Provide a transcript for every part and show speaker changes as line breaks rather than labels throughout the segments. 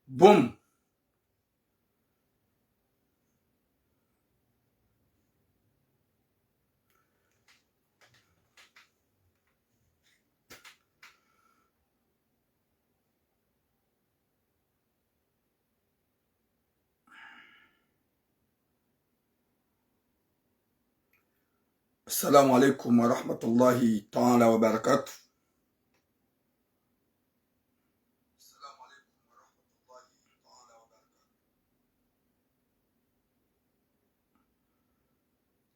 Boum. Assalamu alaikum wa rahmatullahi ta'ala wa barakatuh.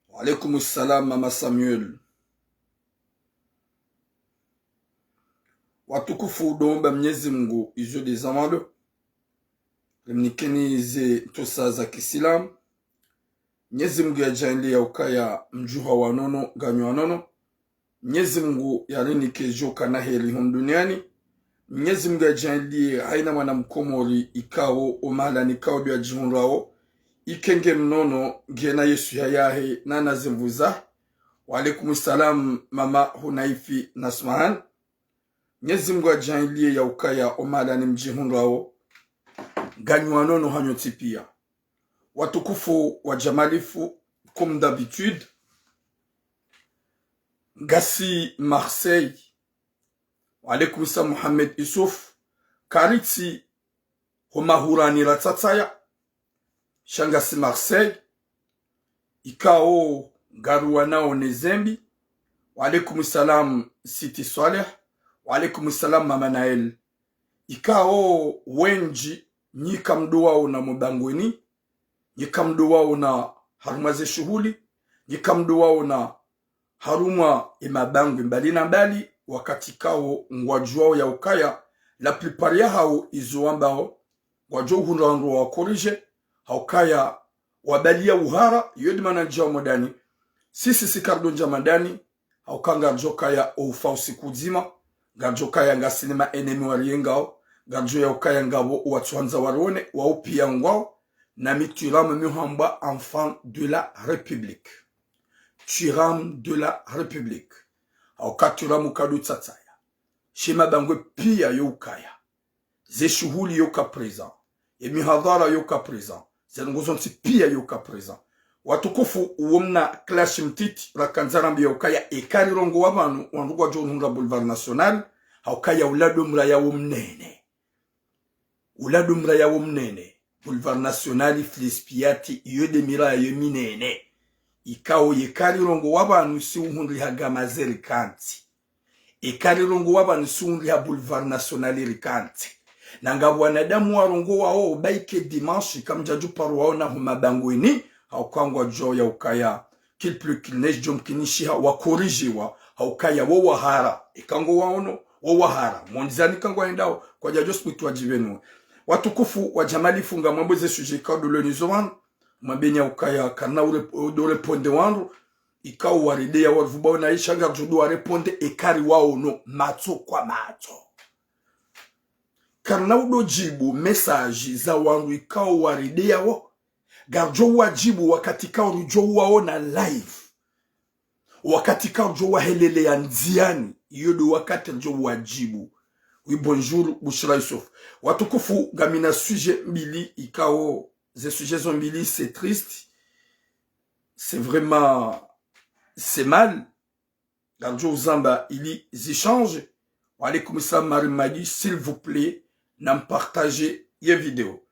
Wa alaikum assalam Mama Samuel. Watukufu udomba Mwenyezi Mungu izo de zamando. Mnikenize tosa za Kisilamu. Mwenyezi Mungu yajaendelea ya ukaya mjuha wanono ganyo wanono. Mwenyezi Mungu yarinike joka na heri hum duniani. Mwenyezi Mungu yajaendelea haina mwana mkomori ikao omala nikao bia jihunrao. Ikenge mnono gena Yesu yayahe nana zimvuza. Wa alaikum salam Mama Hunaifi Nasmahan. Mwenyezi Mungu yajaendelea ya ukaya omala ni mjihunrao. Ganyo wanono hanyo tipia. Watukufu wa jamalifu, comme d'habitude, Gassi Marseille, Alaikum Sa Mohamed Issouf, Karitsi Homahurani Ratataya, Shangasi Marseille, Ikao Garuana Onezembi, Alaikum Salam Siti Swaleh, Alaikum Salam Mama Nael, Ikao Wenji Nyikamdua Ona Mubangweni, Yikamdu wao na haruma ze shughuli, yikamdu wao na haruma imabangu mbali na mbali, wakati kao ngwajuao ya ukaya, la plupart ya hao izo ambao, ngwajuao hunrangu wa korije, haukaya wabalia uhara, yodi manajao modani, sisi sikardo njamadani, haukanga njokaya oufa usikuzima, ganjokaya nga sinema enemi wariengao, ganjo ya ukaya ngabo watuanza warone, waupia ngwao, Nami Turam Muhamba, enfant de la République. Turam de la République. Auka Turam ukadu tsatsaya. Shema bangwe pia yokaya. Zeshuhuli yoka présent. E mihadhara yoka présent. Zenongozonti pia yoka présent. Watukufu uomna clash mtiti rakanzarambi yokaya ekari rongo wabanu wanrugwa jonhunga boulevard national. Haukaya uladu mraya wumnene. Uladu mraya wumnene. Boulevard national flispiati yode mira yeminene ikao yekari rongo wabanu si uhundi hagamazeri kanti ikari rongo wabanu si uhundi ha boulevard national rikanti nangabu wanadamu wa rongo wao baike dimanche kamjaju paru wao na humabangweni haukangwa jo ya ukaya kil plus kil neige jom kinishiha wakorijiwa haukaya wawahara ikango waono wawahara mwandizani kango endao kwa jajos mwitu wajivenu. Watukufu wa jamali funga mwambweze sujet kao dole nizoman, mwambenya ukaya kana do reponde wandu, ikao waride ya warvubao na ishanga judu wa reponde ekari wao no mato kwa mato. Kana udo jibu message za wandu ikao waride ya wo, garjo wajibu wakati kao rujo wao na live. Wakati kao jo wa helele ya nziani, yodo wakati jo wajibu. Oui, bonjour, Bouchra Youssouf. Watukufu, gamina sujet mbili, ikao, ces sujets mbili, c'est triste. C'est vraiment, c'est mal. Garjo Zamba, il y échange. Allez, comme ça, Marimadi, s'il vous plaît, n'en partagez les vidéos.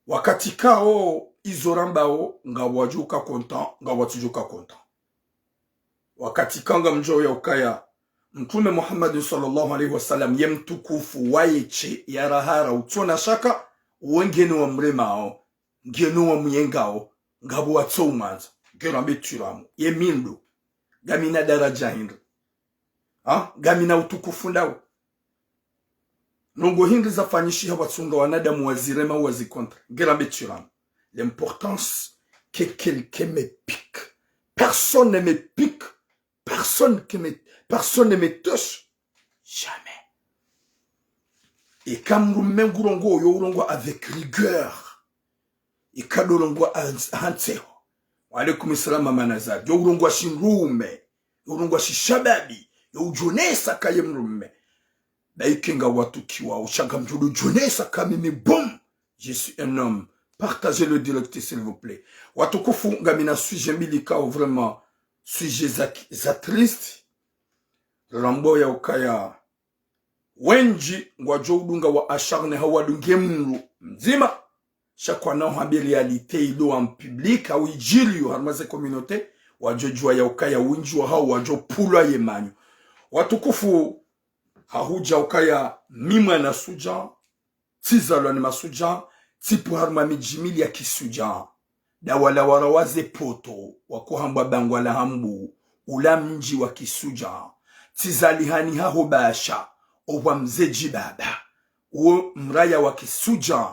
Wakati kao, izorambao, nga wajuka content, nga watujuka content. Wakati kanga mjo ya ukaya, Mtume Muhammad sallallahu alaihi wasallam yemtukufu wayeche yarahara utona shaka wengene wa mremao ngeno wa muyengao ngabo watsomanza ngero ambeturamu yemindo gamina daraja hindu gamina utukufu ndao nongo hindu zafanyishi watsunga wanadamu wazirema wazikontra ngero ambeturamu. L'importance que quelqu'un me pique, personne ne me pique, personne ne me touche. Jamais. et kam mrumme ngurongo yo urongo avec rigueur et kadolongo hantseo wa alaikum salam mama nazar yo urongo shinrume yo urongo shishababi yo ujonesa kaye mrumme Daikenga watu kiwa ushanga mjudu jonesa kamimi boum. Je suis un homme. Partagez le direct s'il vous plaît. Watu kufu ngamina sujet milika ou vraiment sujet za triste. Rambo ya ukaya wenji ngwajo udunga wa acharne hawadunge mru mzima. Chaque nao habi réalité ilo en public au ijiliyo harmaze communauté wajojua ya ukaya wenji wa hao wajo pulwa yemanyo. Watu kufu hahuja ukaya mima na suja tizalo ni masuja tipu harma mijimili ya kisuja da wala warawaze poto wakuhamba bangwala hambu ula mji wa kisuja tizali hani haho basha owa mzeji baba uo mraya wa kisuja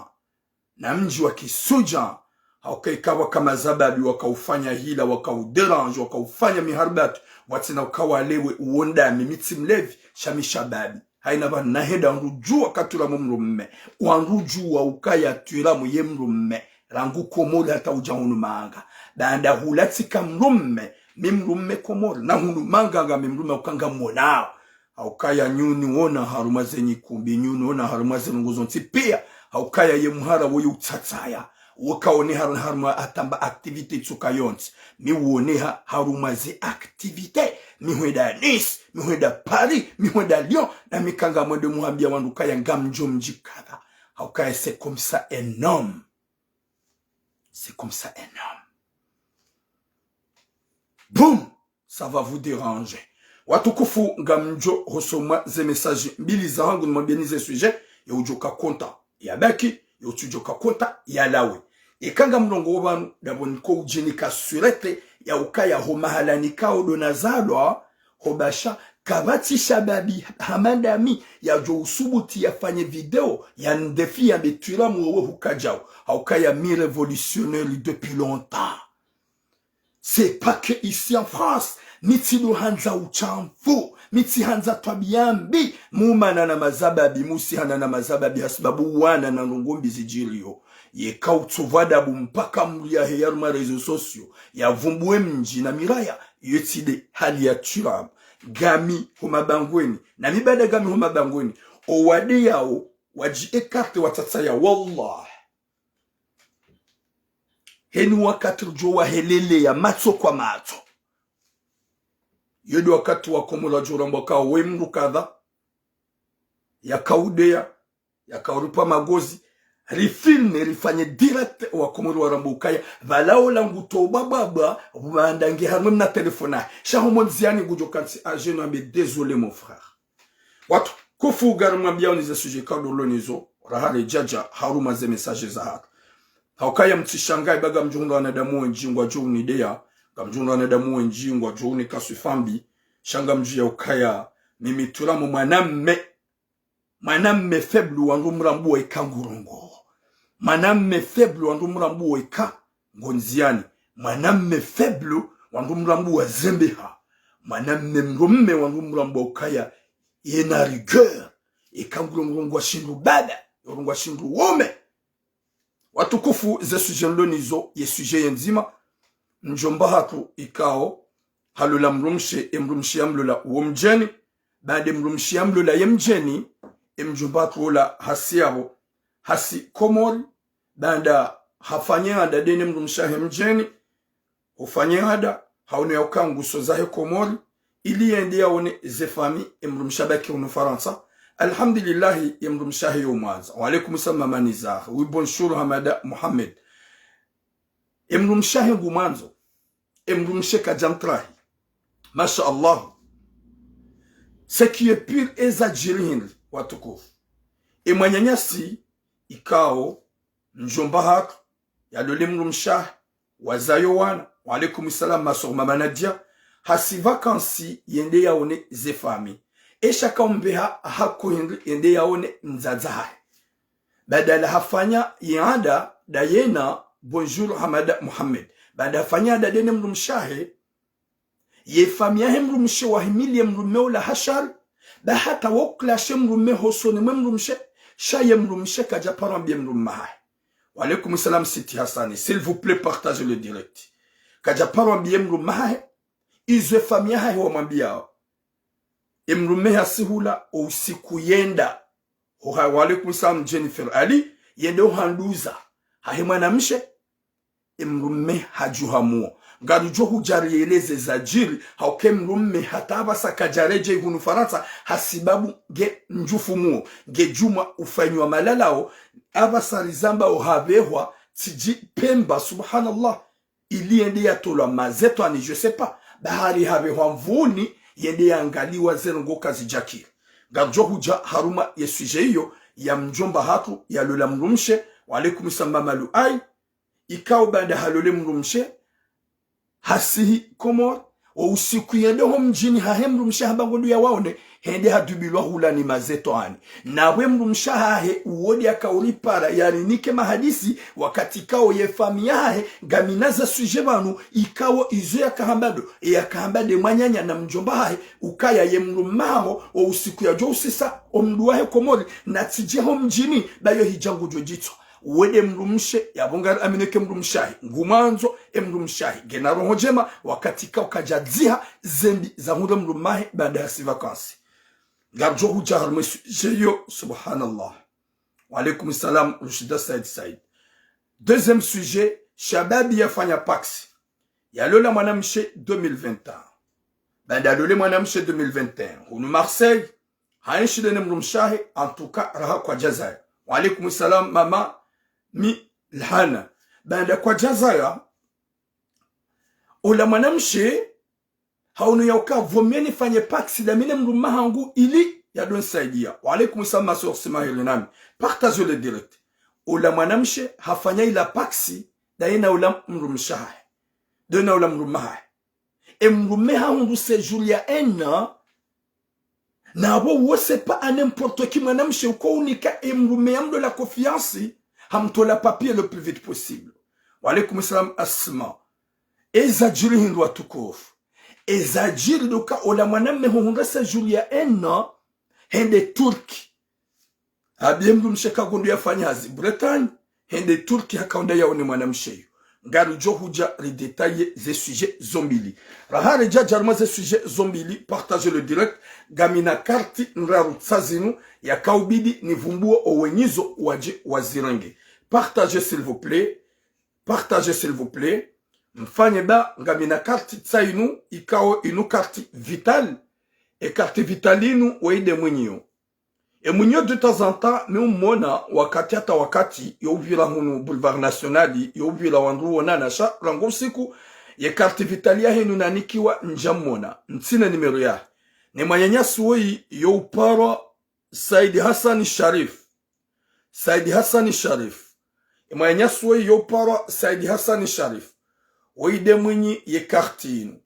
na mji wa kisuja haukaikawa kama zababi wakaufanya hila wakauderange wakaufanya miharbat watina ukawalewe uonda mimiti mlevi shamisha babi haina ba naheda nrujua katura mumrumme wanrujua ukaya tuira mu yemrumme rangu komole hata ujahunu manga banda hulati kamrumme mimrumme komole na hunu manga nga mimrumme ukanga monao haukaya nyuni wona haruma zenyi kumbi nyuni wona haruma zenunguzo pia haukaya yemuhara woyu utataya wakaone haruma atamba activité tsukayonti mi woneha haruma ze activité mi hueda Nice mi hueda Paris mi hueda Lyon na mikanga mwende muambia wandukaya ngamjo mjikada haukaya c'est comme ça un homme c'est comme ça un homme boum ça va vous déranger watukufu ngamjo hosoma ze message mbili za hangu nimwambienize sujet ya ujoka konta ya baki yotujoka konta ya lawe ekanga mrongo wabanu daboniko ujinika surete ya ukaya homahalani odonazalwa hobasha kabati shababi hamadami ya jo usubuti yafanye video ya ndefi ya betuira mwewe hukajao haukaya mi révolutionnaire depuis longtemps. C'est pas que ici en France miti do hanza uchamfu miti hanza twabiambi mumana na mazababi musi hana na mazababi hasbabu wana na ngombi zijilio ye kautsuvada mpaka mlia heyaruma rezo sosio ya vumbue mji na miraya yetide hali ya chirab gami humabangweni na mibada gami humabangweni owade yao waji ekarte watataya wallah heni wakati jowa helele ya matso kwa matso yodo wakati wakomola jorambo kao wemru kadha ya kaudea ya kaurupa magozi rifilme rifanye direct wakomola warambukaya valao langu toba baba wandange hamwe na telefona shahomo nziani gujokansi ajeno ambe désolé mon frère watu kufu garuma biao nize sujet kadolo nizo rahale jaja haruma ze message za haka haukaya mtishangai baga mjunga na damu njingwa juu ni dea gamjunga na damu njingwa juu ni kasufambi shanga mjia ukaya mimi tulamu mwanamme faible wandu mrambu ikangurongo mwanamme faible wandu mrambu ika ngonziani mwanamme faible wandu mrambu wa zembeha mwanamme mrumme wandu mrambu ukaya yena rigueur ikangurongo shindu bada yorongwa shindu wome watukufu ze sujet lonizo ye sujet yenzima njomba hatu ikao halula mrumshe emrumshi amlula womjeni baade mrumshi amlula yemjeni emjomba hatu la hasiabo hasi komori banda hafanyada dene mrumsha hemjeni ufanyada haone yokangu sozahe komori ili yende yaone ze fami emrumsha baki unu Faransa. Alhamdulillah yemrumshahi yomwaza wa alaikum salam manizah oui bonjour Hamada Mohamed yemrumshahi gumanzo yemrumsheka jantrahi masha Allah ce qui est pur exagéré watukufu emwanyanyasi ikao njomba hatu ya dole mrumshah wazayo wana wa alaikum salam masor mama Nadia hasi vakansi yende yaone ze fami eshaka mbeha hakuhindi yende yaone nzazahe badala hafanya yanda dayena bonjour Hamada Mohamed badala hafanya dene mrumshahe ye famia hemrumshe wa himilie mrume la hashar ba hata wokla shemrume hosone mrumshe shaye mrumshe kaja parambie mrumahe. Wa alaykum salam Siti Hassani, s'il vous plaît partagez le direct. Kaja parambie mrumahe izwe famia hae wa mwambia mrumeha sihula usiku yenda. Wa alaykum salam Jennifer Ali yende uhanduza hae mwanamshe mrume hajuhamuo ngarujo hujarieleze zajiri hauke mrume hataba sakajareje hunu Faransa hasibabu ge njufumuo ge juma ufanywa malalao abasarizamba ohabehwa tiji pemba subhanallah iliende ya tola mazeto ani je sais pas bahari habehwa mvuni yende angaliwa zengo kazi jakiri ngarujo huja haruma yesuje hiyo ya mjomba hatu ya lola mrumshe wa alaykum salam malu ai ikao baada halole mrumshe hasihi komor o usiku yende ho mjini hahe mrumshe habangodu ya waone hende hadubilwa hula ni mazeto ani nawe mrumshe hahe uodi akauri para yani nike mahadisi wakati kao ye famia hahe gaminaza suje banu ikawo izo ya kahambado ya kahambade mwanyanya na mjomba hahe ukaya ye mrumaho o usiku ya jo usisa o mduwahe komori na tijeho mjini bayo hijangu jojito wede mrumshe yabonga amineke mrumshahi ngumanzo mrumshahi genaro hojema wakati ka ukajadziha zembi za hunde mrumahe baada ya si vakansi garjo hujar monsieur subhanallah. Wa alaykum salam Rushida Said. Deuxième sujet, shababi yafanya paksi yalola mwanamshe 2021 baada yalola mwanamshe 2021 hunu Marseille haishide mrumshahi en tout cas raha kwa Jazair. Wa alaykum salam mama mi lhana baada kwa Jazair ola mwanamshe haunu yauka vomeni fanye paksi da mine mrumaha hangu ili ya don saidia. Wa alaykum salam masur simahili nami partagez le direct. Ola mwanamshe hafanya ila paksi da ina ola mrumshahe dona ola mrumaha mrumeha hangu séjour ya ena na wose pas à n'importe qui mwanamshe uko unika mrumeha mdo la confiance hamtola papier le plus vite possible. Wa alaykum salam asma ezajiri hindwa tukofu ezajiri doka ola mwanamme hunga séjour ya ena hende Turki abie mrumshe kagundu ya fanyazi Bretagne hende Turki hakaunda yaone mwanamshe ngaru jo huja les détails des sujets zombili rahare jajarma des sujets zombili partagez le direct gamina karti nraru tsazinu ya kaubidi nivumbuo owenyizo waje wazirange. Partagez s'il vous plaît, partagez s'il vous plaît. Mfanye ba ngamina karti tsainu ikao inu karti vital e karti vitalinu weide mwenyo e mwenyo de temps en temps me umona wakati hata wakati yovila hunu boulevard nationali yovila wandu wonana sha rango siku ye karti vitalia henu nanikiwa njamona ntsina numero ya ni manyanyasi woi youpara Saidi Hassani Sharif Saidi Hassani Sharif e manyanyasi woi youpara Saidi Hassani Sharif weide mwenyi ye karti inu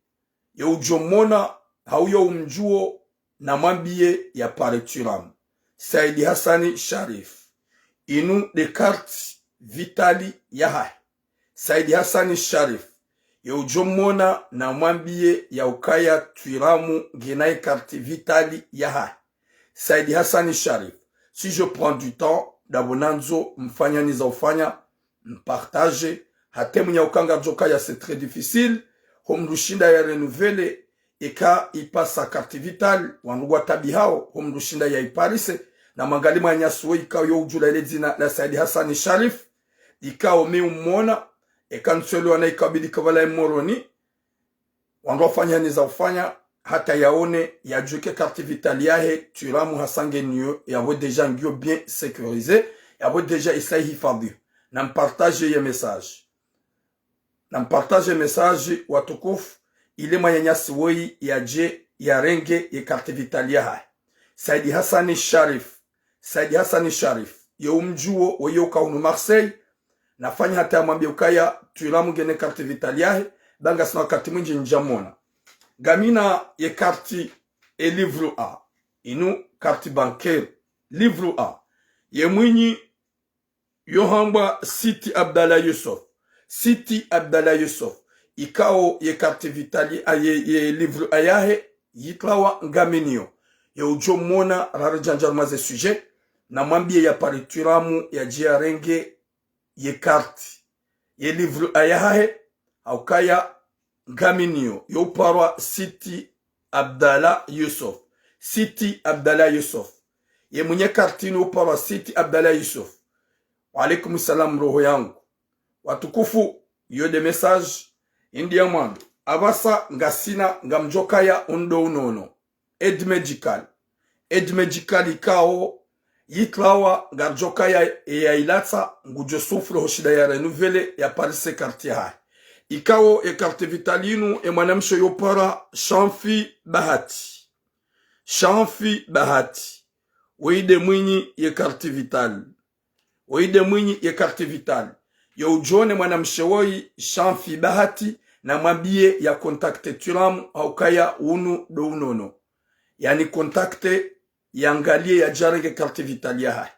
ye ujomona hauyo umjuo na mwambie ya pareturam Saidi Hassani Sharif inu de karti vitali ya hai Saidi Hassani Sharif ye ujomona na mwambie ya ukaya tuiramu genai karti vitali ya hai Saidi Hassani Sharif. Si je prends du temps d'abonanzo mfanya niza ufanya mpartage hatemu nya ukanga jokaya c'est très difficile homrushinda ya renouveler eka ipasa carte vitale wanugwa tabi hao homrushinda ya iparise na mangalima nyasuo ikao yo ujula ile zina la Saidi Hassani Sharif ikao me umona eka nsolo wana ikabidi kavala moroni wanugwa fanya niza ufanya hata yaone ya juke carte vitale yahe turamu hasange niyo yavo deja ngio bien sécurisé yavo deja isai hifadhi na mpartage ye message na mpartage message watukufu ile manyanyasi woi ya je ya renge ya carte vitale yahe Saidi Hassani Sharif Saidi Hassani Sharif ye umjuo weyo kaunu Marseille nafanya hata mwambie ukaya turamu gene carte vitale yahe banga sina wakati mwingi njamona gamina ye karti e livre A inu karti bancaire livre A ye mwinyi yohamba Siti Abdallah Yusuf Siti Abdallah Yusuf ikao ye karti vitali ye livre ayahe yitlawa ngaminio ye ujo mona rara janjarma ze sujet na mwambie ya parituramu ya jiarenge ye karti ye livre ayahahe haukaya ngaminio yo parwa Siti Abdallah Yusuf. Siti Abdallah Yusuf ye mwenye kartini uparwa Siti Abdallah Yusuf. Wa alaikum salam roho yangu watukufu yo de message india mwando abasa ngasina ngamjokaya undo unono aide medical ikao yitlawa ngarjokaya ya ilata ngujo sufre hoshida ya renouvelé ya parise quartier hai ikao e carte vitalinu e mwanamsho yopara Shamfi Bahati weide mwinyi ye carte vital yo ujone mwanamshewoi Shamfi Bahati na mwambie ya kontakte turamu haukaya unu do unono yani kontakte yangalie ya jarenge carte vital ya hai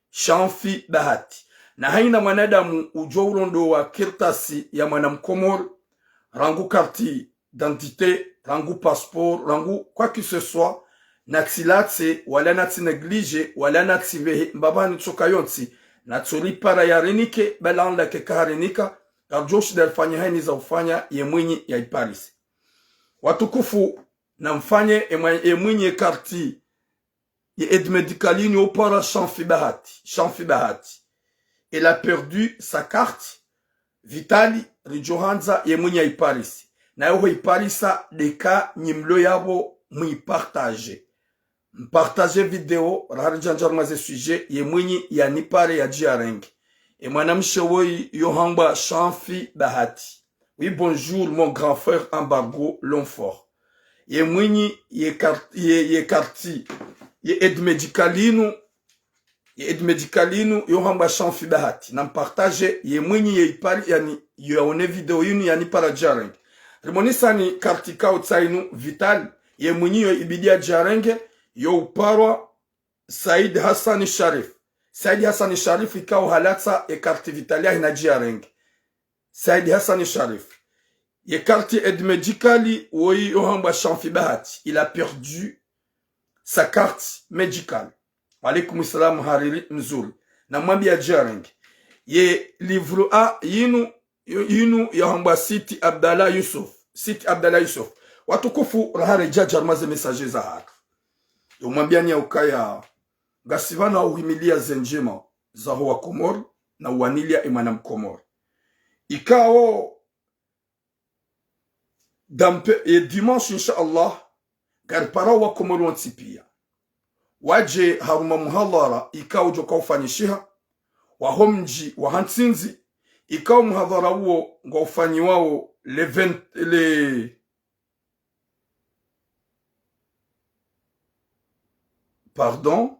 Shamfi Bahati na haina mwanadamu ujo ulondo wa kirtasi ya mwanamkomor rangu carte d'identité rangu passeport rangu quoi que ce soit natilatse wala nati neglige wala nati vehe mbabani tsoka yonsi natsoli para ya renike belanda ke karenika karjosh del fanya haini za ufanya ye mwinyi ya iparis watukufu na mfanye ye mwinyi karti ye aide médicale au para Shamfi Bahati. Elle a perdu sa carte vitali rijohanza ye mwinyi ya iparis na yoho iparisa deka nyimlo yabo mwipartage mpartage video raharjanjarmaze sujet ye mwinyi ya nipare ya jiarenge et mwanamshe woi yohamba Shamfi Bahati. Oui, bonjour mon grand frère Embargo Longfort. Ye mwinyi ye karti ye aide medicalinu yohamba Shamfi Bahati na mpartage ye mwinyi ye ipari yani yaone video yinu yani para jarenge rimonisa ni karti kao tsainu vital ye mwinyi yo ibidia jarenge yo uparwa Said Hassan Sharif ikao halatsa e karti vitalia hina jiarenge Said Hassan Sharif ye karti aide médicale woi yohamba Shamfi Bahati. Il a perdu sa carte médicale. Alaikum salam hariri mzuri na mwambi ya jarenge ye livre a yinu yohamba Siti Abdallah Yusuf watukufu rahare jajarmaze message za haka umwambiani ya ukaya gasivana uhimilia zenjema za hoa Komor na uanilia imanam Komor ikao dampe dimanche inshallah garpara wa Komor wansipia waje haruma muhadhara ikao joka ufanyishiha wahomji wa hansinzi ikao muhadhara uo nga ufanyi wao pardon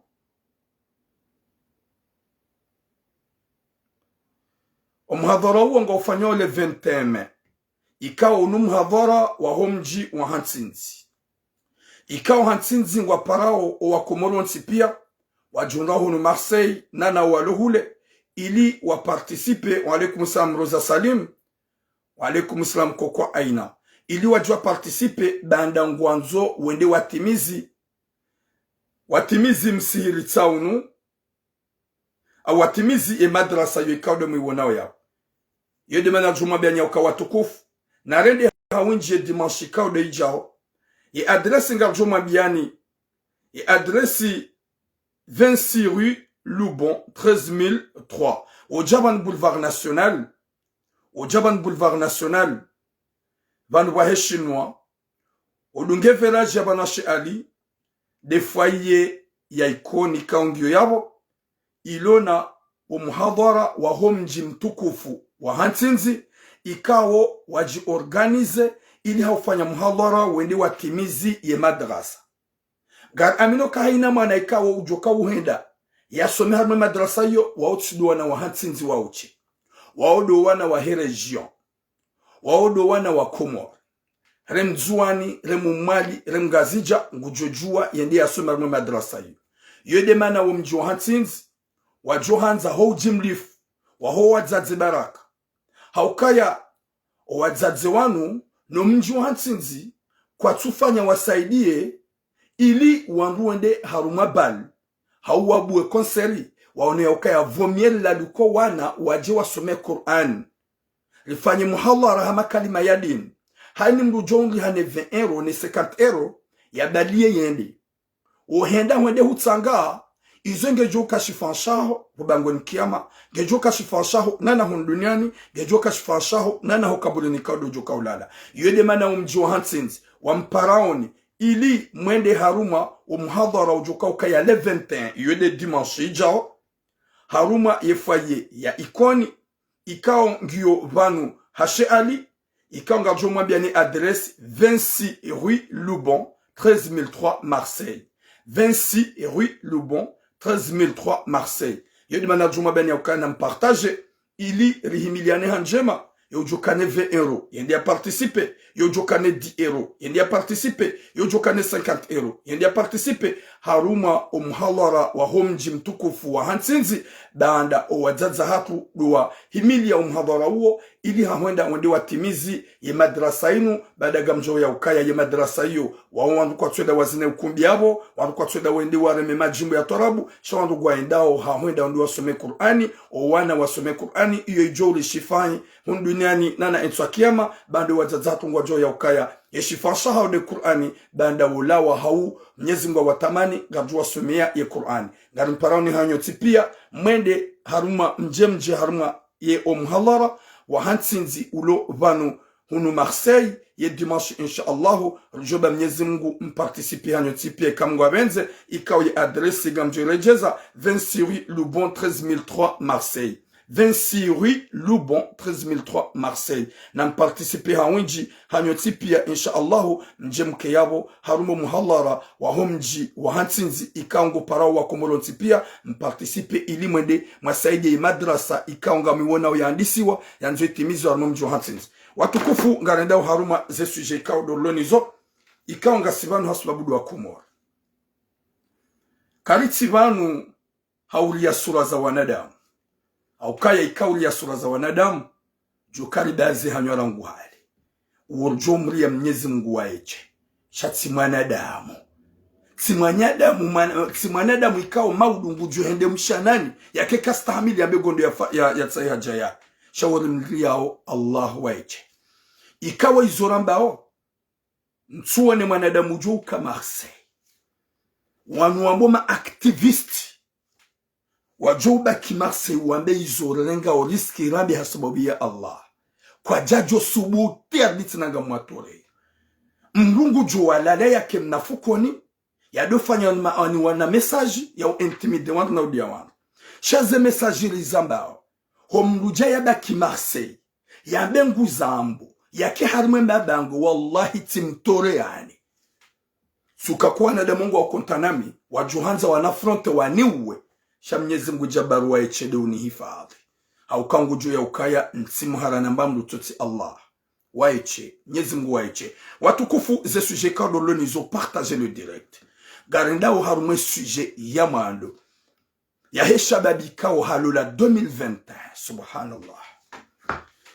umuhadhara uo nga ufanyi wao le 21 Mei ikao unumuhadhara wahomji wa hansinzi ikao hansinzi ngwa parao wa Komoro nsipia wajunda hunu Marseille nana waluhule ili wa participe wa alaikum salam Rosa Salim wa alaikum salam Koko Aina ili wajua participe banda ngwanzo wende watimizi msihiri tsaunu au watimizi madrasa yo ikao de mwiwonao yao yede mana juma benya ukawatukufu na rende hawinje dimanche ikao de ijao et adresse ngarjoma biani et adresse 26 rue Loubon 13003 au Jaban Boulevard National vanwa chinois au dunge village yabanashi Ali des foyers ya ikoni kaungio yabo ilona umuhadhara wa homji mtukufu wa hansinzi ikao waji organize ili haufanya muhadhara wende watimizi ye madrasa gar amino kaina mana ikawo ujoka uhenda yasome harma madrasa yo waotsudu wana wa hansinzi wauchi waodo wana wa region waodo wana wa Komor remzuani remumali remgazija ngujojua yende yasome harma madrasa yo yode mana wa mji wa hansinzi wa johanza ho jimlif wa ho wadzadze baraka haukaya wadzadze wanu no mji wa hansinzi kwa tufanya wasaidie ili wanruende haruma bal hauwabue konseri waone ukaya vomiel la luko wana waje wasome Qur'an rifanye muhallara hama kalima ya dini haini mrujongi hane 20 euro ni 50 euro ya balie yende uhenda wende hutsanga izo ngejo kashifanshaho bubangoni kiyama ngejo kashifanshaho nana hun duniani ngejo kashifanshaho nana ho kabulini kado joka ulala yede mana umji wa Hansins wa mparaoni ili mwende haruma umuhadhara ujoka ukaya 21 yede dimanche ijao haruma yefaye ya ikoni ikao ngio vanu hashe ali ikao ngajo mwambiani adresse 26 rue Loubon 13003 Marseille 26 rue Loubon 13003 Marseille yedi manajuma mwambiani ya ukana mpartage ili rihimiliane hanjema yojokane 20 euro yendi ya participe yojokane 10 euro yendi ya participe yojokane 50 euro yendi ya participe haruma umuhalara wa homji mtukufu wa Hansinzi baanda owajaza hatu duwa himilia umuhalara uo ili hawenda wende watimizi ye madrasa inu baada gamjo ya ukaya ye madrasa iyo wandu kwa tweda wazine ukumbi yabo wandu kwa tweda wende wareme majimbo ya torabu shawandu kwa endao hawenda wandu wasome Qur'ani o wana wasome Qur'ani iyo ijoli shifani hundu duniani nana enswa kiyama baada wajaza hatu ngwajo ya ukaya yeshifansha hao de Qur'ani banda ulawa hau Mwenyezi Mungu watamani gajua somea ye Qur'ani ngarimparoni hanyo tipia mwende haruma mje haruma ye omhalara wa Hansinzi ulo vanu hunu Marseille ye dimanche inshallah joba Mwenyezi Mungu mparticipe hanyo tipia kamgwa benze ikao ye adresse gamjo rejeza 26 rue Loubon 13003 Marseille 26 rue Loubon 13003 Marseille na participer hawinji hanyo tipia inshallah mjemke yabo harumo muhallara wa homji wa Hansinzi ikaongo parao wa komolo tipia mparticiper ili mwende mwasaidi madrasa ikaonga miwona yaandisiwa yanzo itimizo harumo mji wa Hansinzi watukufu ngarenda haruma ze sujet kao dolonizo ikaonga sivanu hasbabudu wa kumora kariti vanu haulia sura za wanadamu au kaya ikauli ya sura za wanadamu jukari bazi hanywara nguhali urjomri ya Mwenyezi Mungu waeche shati mwanadamu si mwanadamu ikao maudungu juhende mshanani yake kastahamili ya begondo ya tsayi hajaya shawari mri yao Allah waeche ikawa izorambao mtuwane mwanadamu juu kamarse wanuamboma aktivisti wajoba kimarse wambe izorenga o riski rambi hasababu ya Allah kwa jajo subuti abitinanga mwatore mrungu juwalala yake mnafukoni yadofanya maani wana message ya intimide wangu na udia wangu shaze message rizambao homruja yaba kimarse yambe nguzambu yake harimwe mbabango wallahi timtore yani sukakuwa na demongo wa kontanami wajuhanza wanafronte waniuwe sha Mwenyezi Mungu jabaru wa echede unihifadhi haukangu juu ya ukaya nsimuhara na mbamdu toti Allah waiche Mwenyezi Mungu waiche watukufu ze sujet kado loni zo partager le direct garinda o harume sujet ya mando ya heshababi kao halula 2021 subhanallah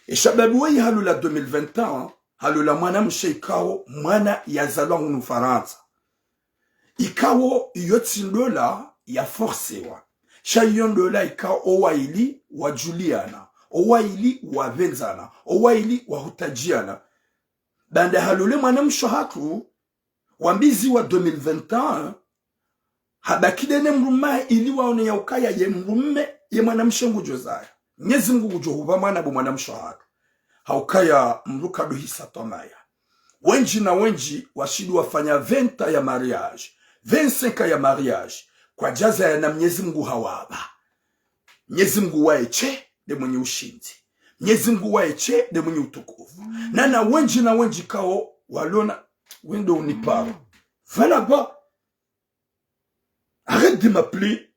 heshababi wei halula 2021 halula mwana msheikao mwana yazalwa hunu Faransa ikawo yotindola ya forcewa shayondo ika owaili wa Juliana owaili wa Venzana owaili wa Hutajiana banda halule mwana mshahatu wambizi wa 2021 habakidene mrumae ili waone ya ukaya ye mrume ye mwana mshengu jozaya Mwenyezi Mungu johuba mwana bu mwana mshahatu haukaya mruka duhisa tomaya wenji na wenji washidu wafanya 20 ya mariage 25 ya mariage kwa jaza ya na Mwenyezi Mungu hawaba Mwenyezi Mungu waeche de mwenye ushindi Mwenyezi Mungu waeche de mwenye utukufu na wenji kao walona wendo uniparo voilà ba arrête de m'appeler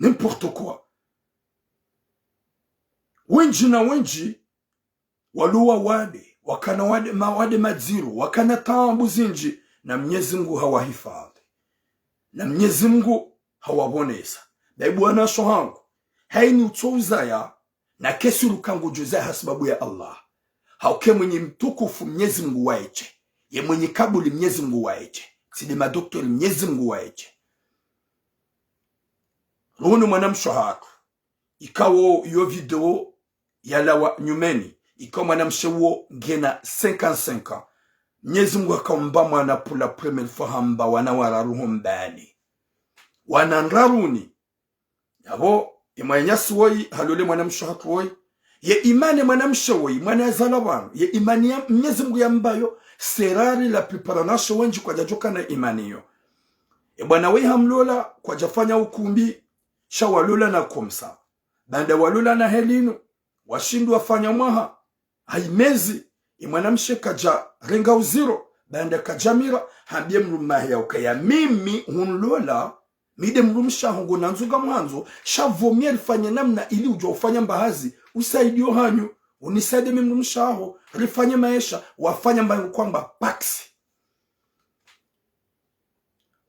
n'importe quoi wenji waluwa wade wakana wade madziru wakana tambu zinji na Mwenyezi Mungu hawahifadhi na Mwenyezi Mungu hawaboneza daibu anasho hangu haini utozaya na kesi lukangu juzaya sababu ya Allah hauke mwenye mtukufu Mwenyezi Mungu waiche ye mwenye kabuli Mwenyezi Mungu waeje, sidi madoktori Mwenyezi Mungu waeje. Runu mwanamshahaku ikawo yo video yalawa nyumeni, ikawo mwanamshewo ngena 55 ans. Mwenyezi Mungu akaomba mwana pula première fois hamba wana wararuho mbani wananraruni yabo imanyasi woi halole mwanamshahaku woi ye imani mwanamshawoi mwana zalabano ye imani ya Mwenyezi Mungu yambayo serari la preparanasho wenji kwa jajoka na imani yo. Bwana we hamlola kwa jafanya ukumbi shawalola na komsa banda walola na helino washindu wafanya mwaha haimezi mwanamshe kaja renga uziro banda kajamira hambie mrumahi ya ukaya mimi hunlola mide mrumsha hongo nanzuga mwanzo shavomia rifanya namna ili ujwa ufanya mbahazi usaidio hanyu unisaide mrumsha ho rifanya maisha wafanya mbayo kwamba paksi.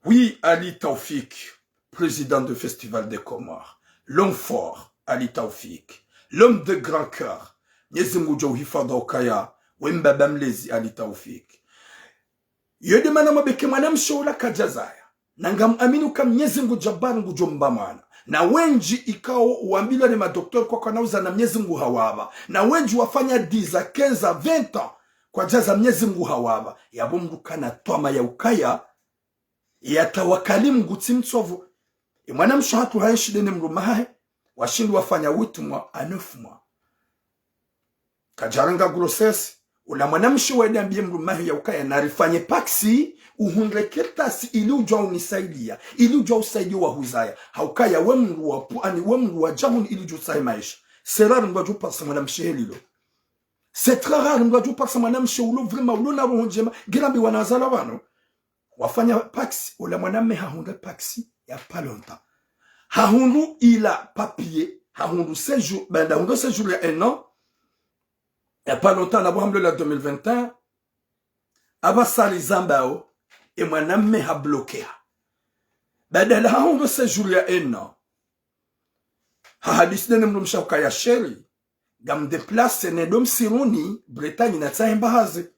Oui, Ali Taoufik, président du Festival des Comores, l'homme fort, Ali Taoufik, l'homme de grand cœur, Mwenyezi Mungu jo hifadha ukaya, wembaba mlezi Ali Taoufik. Yode mana mabeke mwanamshaula kajazaya, nangam aminu kam Mwenyezi Mungu jabaru ngujo mbamana. Na wenji ikao uambila ni madoktor kwa kanauza na Mwenyezi Mungu hawaba. Na wenji wafanya 10, 15, 20 ans kwa jaza Mwenyezi Mungu hawaba. Yabo Mungu kana twama ya ukaya, yatawakali Mungu timtsovu. Mwanamshahatu haishidene mrumahe, washindu wafanya 8 mois à 9 mois. Kajaranga grossesse, ula mwanamshi wede ambie mrumahe ya ukaya narifanye paksi, uhundre kertasi ili ujwa unisaidia, ili ujwa usaidia wa huzaya. Haukaya wemru wa puani, wemru wa jahun ili ujwa usai maisha. C'est rare mwa jupa sa mwanamshi helilo. C'est très rare mwa jupa sa mwanamshi ulo vrema ulo na roho njema, girambi wanazala wano. Wafanya paksi, ula mwaname hahundre paksi ya palonta. Hahundu ila papier, hahundu séjour, ben da hundu séjour ya 1 an, ya pas longtemps, la la 2021, abasali zambao, et mwaname ha bloqué. Badala hahundu séjour ya 1 an. Hahadisine mrumsha ukaya sheri, gam deplace ne dom siruni, Bretagne na tsa hembahaze.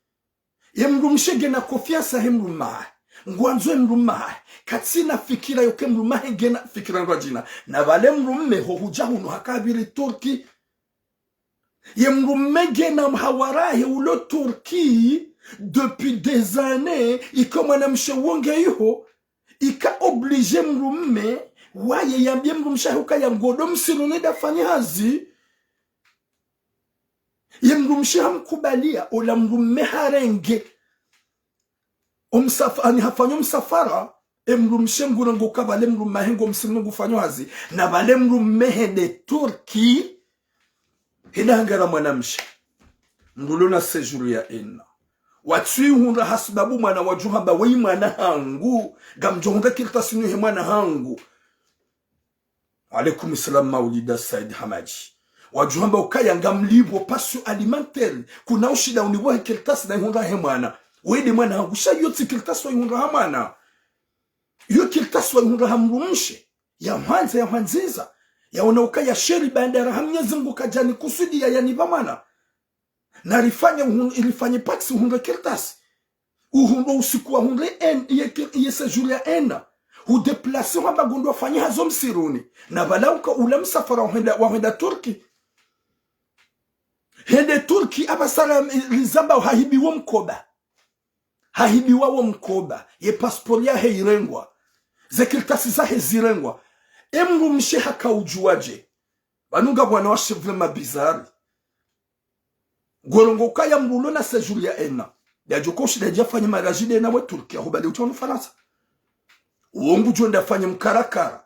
Ye mrumshe gena konfiansa he mrumahe. Ngwanzo mrumahe. Katsina fikira yoke mrumahe gena fikira ngwajina. Na vale mrumme hohujahu hakabili Turki. Ye mrumme gena mhawarahe ulo Turki depuis des années. Ika mwanamshe wonge yuho. Ika oblige mrumme. Waye yambie mrumsha huka ya ngodo msirune dafanya hazi. Ye mrumshe hamkubalia. Ola mrumme harenge. Ani hafanyo msafara. Mrumshe mgurango kabale mrumme hengo msirune gufanyo hazi. Na vale mrumme hede Turki. Hina hangara mwanamshe. Mrulona sejuru ya ena. Watui hunra hasbabu mwana wajuhamba wei mwana hangu. Gamjohunda kilta sinuhe mwana hangu. Alaikum salam maulida Said Hamaji. Wajuhamba ukaya ngamlibo pasu alimentaire. Kuna ushida uniwahe kiltasi na hunra he mwana. Wede mwana hangu. Sha yoti kiltasi wa hunra hamana. Yo kiltasi wa hunra hamrumshe. Ya mwanziza. Ya unaukaya sheri bandara Mwenyezi Mungu kajani kusudi ya yanibamana. Na ilifanya paksi hunre kertasi. Uhunro usikuwa hunre ye sejuri ya ena. Udeplase wamba gundu wafanya hazo msiruni. Na balauka ula msafara wahenda Turki. Hende Turki abasara lizamba hahibiwa mkoba. Hahibiwa mkoba. Ye paspori ya heirengwa. Zekirtasi za hezirengwa. Mrumshe haka ujuaje. Banunga wana washe vrema bizari. Gorongo kaya mrulo na sejuri ya ena. Ya jokoshi da jafanya marajide na we Turkia. Hubali utonu Faransa. Uongu juenda fanya mkarakara.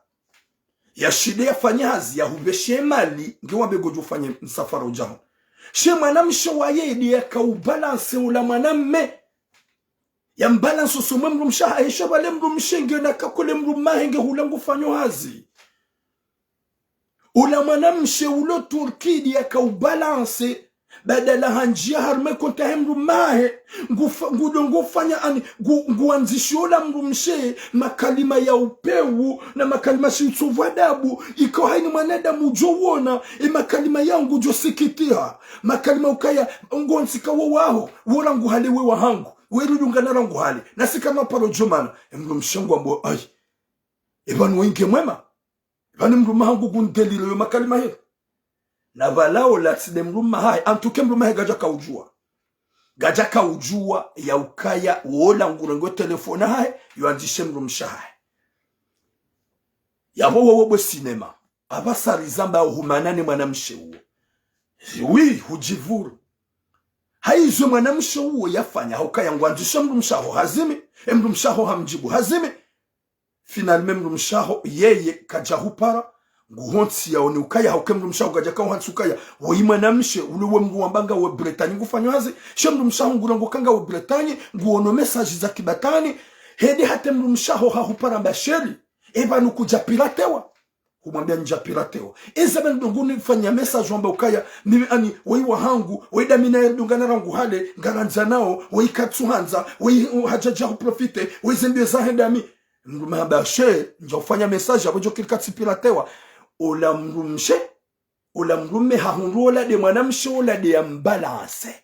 Ya shide ya fanya hazi ya hubeshe mali. Ngewa begoju fanya msafara ujahu. She manamshe wayedi ya kaubalanse ula maname. Ya mbalanse usumwe mrumsha haisha wale mrumshe nge na kakule mrumahe nge hulangu fanyo hazi. Ula manamshe ulo Turkidi ya kaubalanse. Badala hanjia harme konta hemru mahe. Ngudo fanya ani. Nguanzishola mrumshe. Makalima ya upewu. Na makalima si utsuvadabu. Iko haini manada mujowona. Makalima ya ngujo sikitia. Makalima ukaya. Nguansika wawaho. Wora nguhalewe wahangu. weru dungana rangu hali na sikama paro jomana mru mshangu ambo ai ebanu wenge mwema ebanu mru mahangu kundelilo yo makalima hero na valao la tside mru mahai antuke mru mahai gaja kaujua ya ukaya wola ngurengo telefona hai yuanjishe mru mshahai yabo wobo sinema abasari zamba humanane mwanamshe huo wi hujivuru haizo mwanamshe huo yafanya hukaya nguanjishe mru mshaho hazimi mru mshaho hamjibu hazimi finalme mru mshaho yeye kaja hupara nguhonsi yaone ukaya haukemru mshaho gaja ka uhansi ukaya woyi mwanamshe uliwe mru wambanga we Bretani ngufanywa hazi shemru mshaho ngurango kanga we Bretani nguono message za kibatani hedi hate mru mshaho hahupara mbasheri eba nukuja piratewa humwambia nja piratewa ben dunguni fanya message wamba ukaya mimi ani woyi wahangu woyi damina yerdungana rangu hale ngaranza nao woyi katsuhanza woyi hajaja huprofite woyi zembio zahendami mru mbasheri nja ufanya message abo jokil katsipiratewa ola mrume hahunrola de mwanamshe ola de ambalance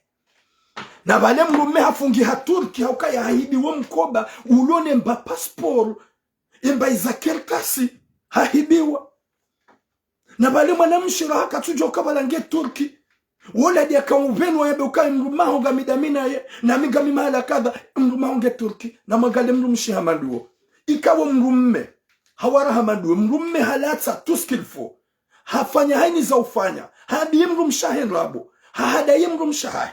na vale mrume hafungi haturki haukaya haibi wa mkoba ulone mba passport imba izakerkasi hahibiwa na vale mwanamshe haka tujo kabalange turki ola de akauvenu yabe ukai mrumaho gamidamina ye na migami mahala kadha mrumaho nge turki na magale mrumshi hamaduo ikawa mrume hawara hamadu mrume halatsa tout ce qu'il faut hafanya haini za ufanya hadi mrum shahen rabo hada mrum shahai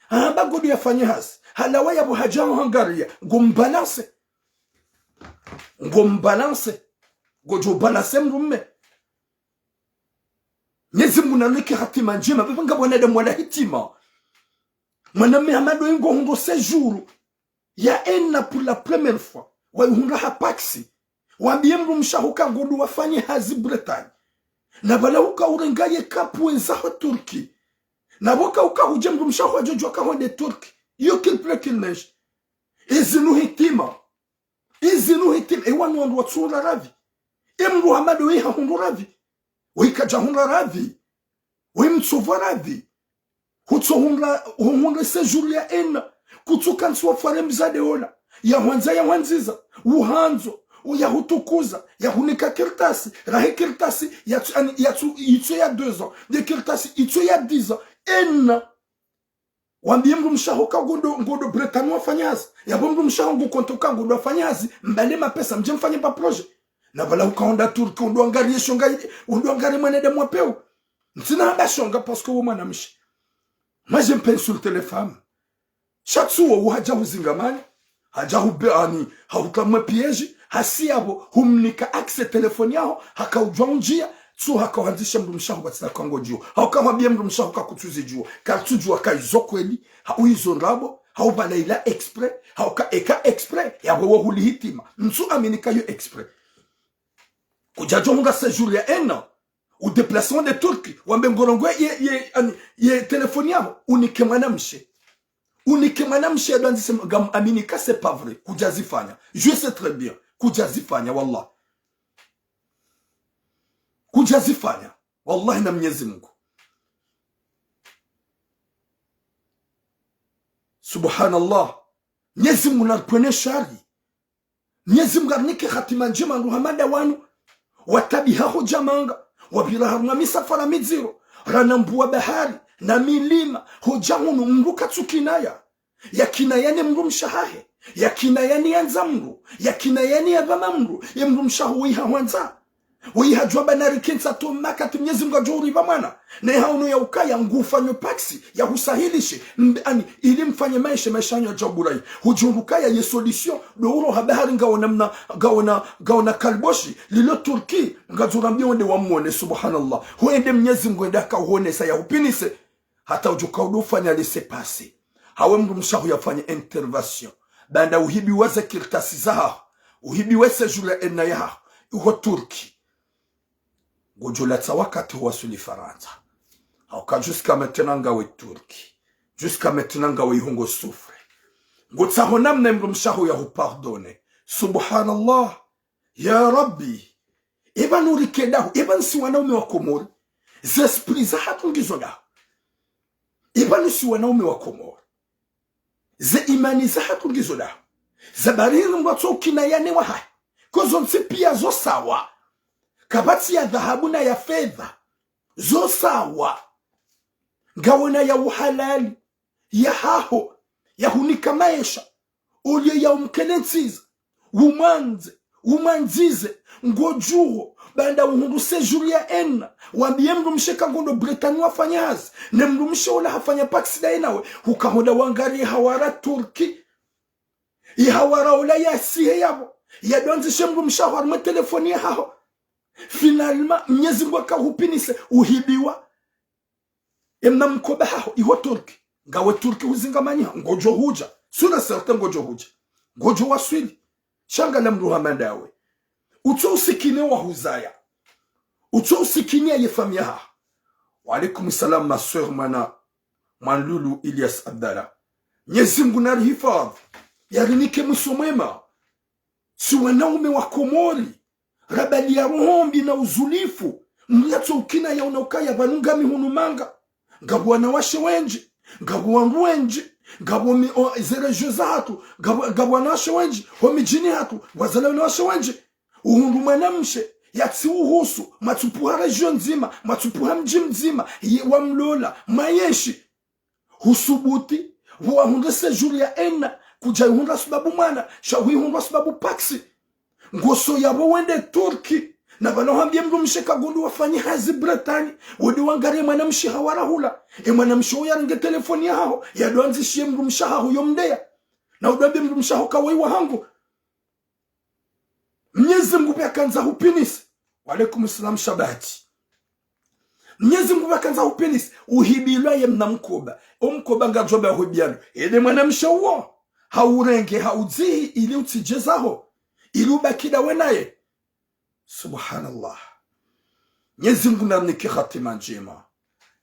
haba godi yafanya hasi halawa ya buhajamu hangaria ngombalance gojo balance mrume nyezi munalike hatima njema banga bwana da mwala hitima mwaname hamadu ingo hundo séjour ya enna pour la première fois wa hunga hapaksi wambie mru mshahuka ngudu wafanye hazi Bretani na bala uka urengaye kapwe za Turki na boka uka huje mru mshahu ajojo kahonde Turki yo kilple kilnesh izinu hitima ewanu wandu watsura ravi mru hamadu weha hundu ravi wikaja hundu ravi wimtsuva ravi hutso hundu sejuru ya ena kutsuka nsuwa fare mzade ola ya wanziza uhanzo ya hutukuza ya hunika kirtasi rahi kirtasi itso ya 2 ans de kirtasi itso ya 10 ans ena wambie mru mshaho ka ngodo Bretani wafanyazi ya mru mshaho ngukontoka ngodo wafanyazi mbale mapesa mje mfanye pa projet na bala ukaonda Turki ndo angarie shonga ndo angarie mwanede mwapeo ntina bashonga parce que woma namshi moi j'aime pas insulter les femmes chaque soir haja uzingamani haja hubani haukamwe piège hasiabo humnika access telefoni yao hakaujwa njia tsu hakaanzisha mru mshaho batsina kango juu hakamwambia mru mshaho kakutuzi juu katujwa kaizokweli hauizo rabo haubalaila exprès hauka eka exprès yabo hulihitima msu aminika yo exprès kujajo nga séjour ya ena ou déplacement de Turki wambe ngorongwe ye telefoni yao unike mwanamshe adwanzi gam aminika c'est pas vrai kujazifanya je sais très bien kujazifanya wallahi na Mwenyezi Mungu subhanallah Mwenyezi Mungu anapone shari Mwenyezi Mungu anike hatima njema Muhammad wanu watabiha hujamanga wabiraha misafara miziro ranambua bahari na milima hujahunu mruka tsukinaya yakinayani mru mshahahe yakinayani yanzamru yakinayani yabamamru yemru mshahu wiha wanza wiha jwaba narikinsa to makati Mwenyezi Mungu ajuri bamana na haunu ya ukaya ngufanyo paksi ya husahilishe ili mfanye maisha yanyo jaburai hujurukaya ye solution douro habari ngaona kalboshi lilo Turki ngazurambia wende wamwone subhanallah huende Mwenyezi Mungu ndaka uone saya upinise hata ujuka udufanya lise pasi hawe mru mshahu yafanya intervention banda uhibi waze kirtasi zaha uhibi wese jule ena yaha uho Turki gojolatsa wakati wasuli Faransa hauka jusqu'à maintenant ngawe Turki jusqu'à maintenant ngawe hungo soufre ngotsaho namna mru mshahu ya hupardone subhanallah ya rabbi iban urikedahu iban si wanaume wa Komori zesprit za hatungizo dahu iban si wanaume wa Komori ze imani za hatu ngizo da zabariri mwato kina yane wa hai kozo nsipia zo sawa kabati ya dhahabu na ya fedha zo sawa ngawona ya uhalali ya haho ya hunika maisha ulie ya umkelentsiza umanzize ngojuro banda uhundu sejuru ya ena wambie mrumsheka ngondo Britani wafanyazi ne mrumshe ula hafanya paksida enawe hukahoda wangari hawara Turki ihawara ula ya sihe yabo ya donzishe mrumsha harma telefoni ya hao finalma mnyezi mwaka hupinise uhibiwa emna mkoba hao iho Turki ngawe Turki huzingamani ngojo huja suna certain ngojo huja ngojo waswili shanga la mruhamandawe uto usikine wa huzaya uto usikine ye famia wa alaikum salam ma soeur mana Manlulu Ilyas Abdallah Mwenyezi Mungu na hifadhi yarinike musomema si wanaume wa Komori rabali ya rohombi na uzulifu mliato ukina ya unaukaya vanungami hunumanga ngabu wanawashe wenji ngabu wangu wenji ngabu zere jozatu ngabu wanawashe wenji homijini hatu wazale wanawashe wenji uhundu mwanamshe yatsi uhusu matupuha region nzima matupuha mji mzima wa mlola mayeshi husubuti huwa hundu sejuri ya ena kuja hundu sababu mwana shahui hundu sababu paksi ngoso yabo wende Turki na banohambia mrumshe kagundu wafanyi hazi Britani wodi wangare mwanamshi hawarahula mwanamshi uyaringe telefoni yao yadoanzishie mrumsha hao yomdea na udambi mrumsha hao kawai wahangu Mwenyezi Mungu yakanza hupinisi wa alaikum salam shabati Mwenyezi Mungu yakanza hupinisi uhibilwa ye mnamkoba omkoba ngajoba hubiano ede mwanamshi huo haurenge haudzihi ili utijezaho ili ubakida wenaye subhanallah Mwenyezi Mungu namnike khatima njema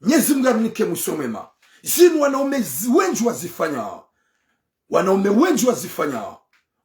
Mwenyezi Mungu namnike musomema zinu wanaume wengi wazifanya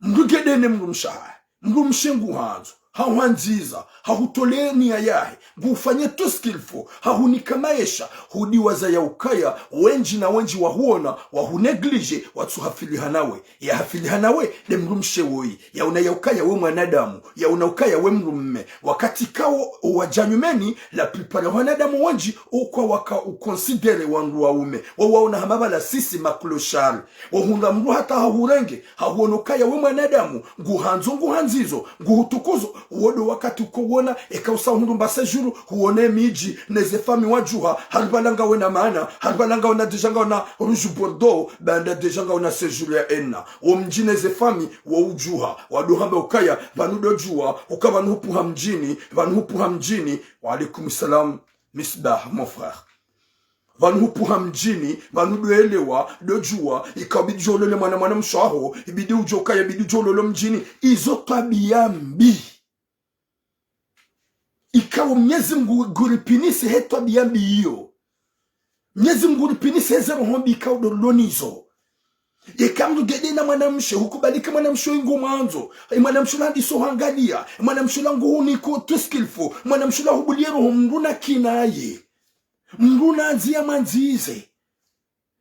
mrugedene mrumshaha mrumshengu hanzo hawanziza hahutoleni ayahe ngufanye tu skillful hahunika maisha hudiwaza ya ukaya wenji na wenji wahuona wahuneglige watsuhafiliha nawe ya hafiliha nawe de mrumshe woi ya unayukaya we mwanadamu ya unaukaya we mrumme wakati kao wajanyumeni la prepare wanadamu wenji ukwa waka ukonsidere wandu waume wawaona hamabala sisi makloshari wahunda mru hata hahurenge hahuonokaya we mwanadamu nguhanzizo nguhutukuzo wodo wakati ukowona ekausa hundu mbasejuru huone miji nezefami wajuha harbalanga wena maana harbalanga wena dejanga wena rouge bordeaux banda dejanga wena sejuru ya ena mji nezefami wa ujuha waduhambe ukaya vanudojua ukawanuhupuha mjini wa alaikum salam Misbah mon frère vanuhupuha mjini vanuduelewa dojua ikabidi jolole mwana mshaho ibidi ujoka ibidi jolole mjini izo tabia mbi ikawa Mwenyezi Mungu guripinisi heto biyambi hiyo Mwenyezi Mungu guripinisi hezero hombi ikawa dolonizo yekamdu gedena mwanamshe hukubalika mwanamshe ingo mwanzo mwanamshe landi sohangalia mwanamshe langu huniko tuskilfo mwanamshe la hubuliero mruna kinaye mruna anzia manzize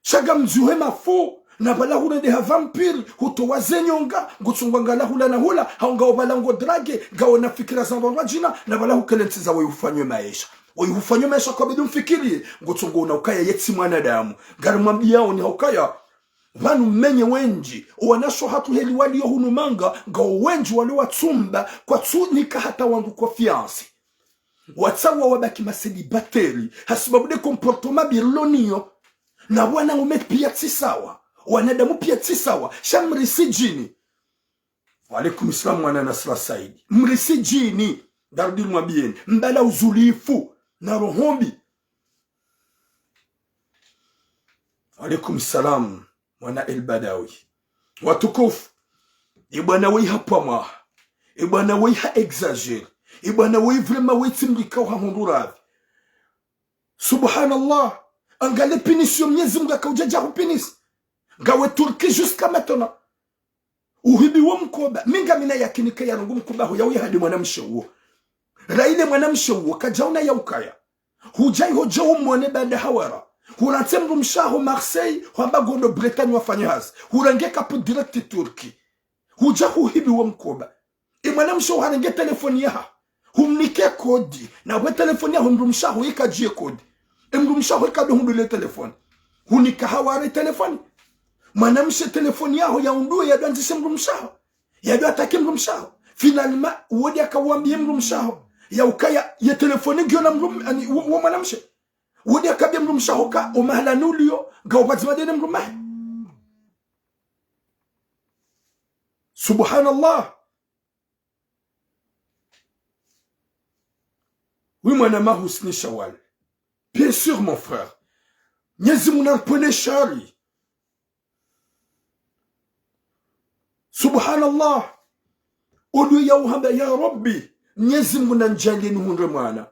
shaga mzuhe mafu na bala hula de vampire hutowa zenyonga ngutsungwangala hula na hula haunga obala ngo drage gawo na fikira za wajina na bala hukelentsiza we ufanywe maisha kwa bidu mfikiri ngutsungo na ukaya yetsi mwanadamu garimwambia ni haukaya vanu menye wenji wanasho hatu heli walio hunumanga gawo wenji wali watsumba kwa tsunika hata wandu kwa fiansi watsawa wabaki maselibateri hasibabu de comportement birlonio na wana umet pia tsisawa wanadamu pia tsisawa shamrisi jini wa alaikum salam mwana Nasra Saidi mrisi jini darudil mwabieni mbala uzulifu na rohombi wa alaikum salam mwana El Badawi watukufu ibwana wei hapama ibwana wei ha exagere ibwana wei vraiment wei timrika wa hunduravi subhanallah angale pinisio Mwenyezi Mungu akaujaja hupinisi gawe Turki jusqu'à maintenant uhibi wa mkoba minga mina yakinika ya rungu mkoba huyawi hadi mwanamshe huo raile mwanamshe huo kajauna ya ukaya hujai hoja umone baada hawara Hurantie mndu mshaho Marseille hamba gondo Bretagne wafanya hazi hurange kapu direct Turki huja huhibi wa mkoba imwana mshaho harange telefoni yaha humnike kodi na we telefoni yaho mndu mshaho ikajie kodi mndu mshaho ikado hundule telefoni hunika haware telefoni mwanamshe telefoni yaho ya unduwe ya duanzishe mndu mshaho ya du atake mndu mshaho finalima uwodi akawambie mndu mshaho ya ukaya ya telefoni gyo na mndu wa mwanamshe uwodi akabia mndu mshaho ka umahala nulio ga upazimadene mndu mahe subhanallah. Oui, mon ami Husni Shawal. Bien sûr, mon frère. Nyezimuna pone shari. Subhanallah. Odu ya uhamba ya Rabbi. Nyezimuna njali nuhunre mwana.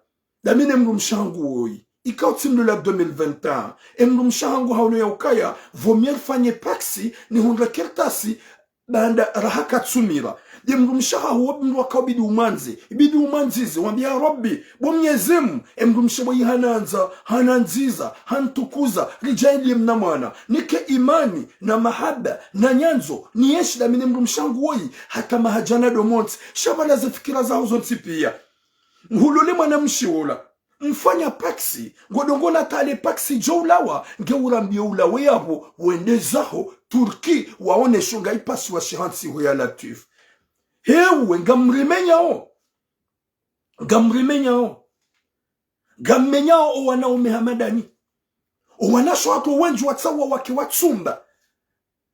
Damine mndu mshangu oi. Ika timdu la 2021. Mndu mshangu hauno ya ukaya. Vomier fanye paksi ni hundre kertasi. Banda rahaka tsumira. Di mndu mshaha huwa mndu wakabidi umanzi. Ibidi umanzizi. Wambia ya Rabbi. Bomnyezemu. Mndu mshawa hananza. Hananziza. Hantukuza. Rijaili mnamwana. Nike imani. Na mahaba. Na nyanzo. Niyeshi da mine mndu mshangu woi. Hata mahajana do monti. Shabala za fikira za huzonti pia. Hulule mwana mshiwola. Mfanya paksi. Ngodongona tale paksi jowlawa. Ngeurambia ulawe yabo. Wende zaho. Turki. Waone shunga ipasi wa shihansi huya latif. Hewe ngamrimenya o. Ngamrimenya o. Ngammenya o wana umehamadani. O wanasho watu wenju watsawa waki watsumba.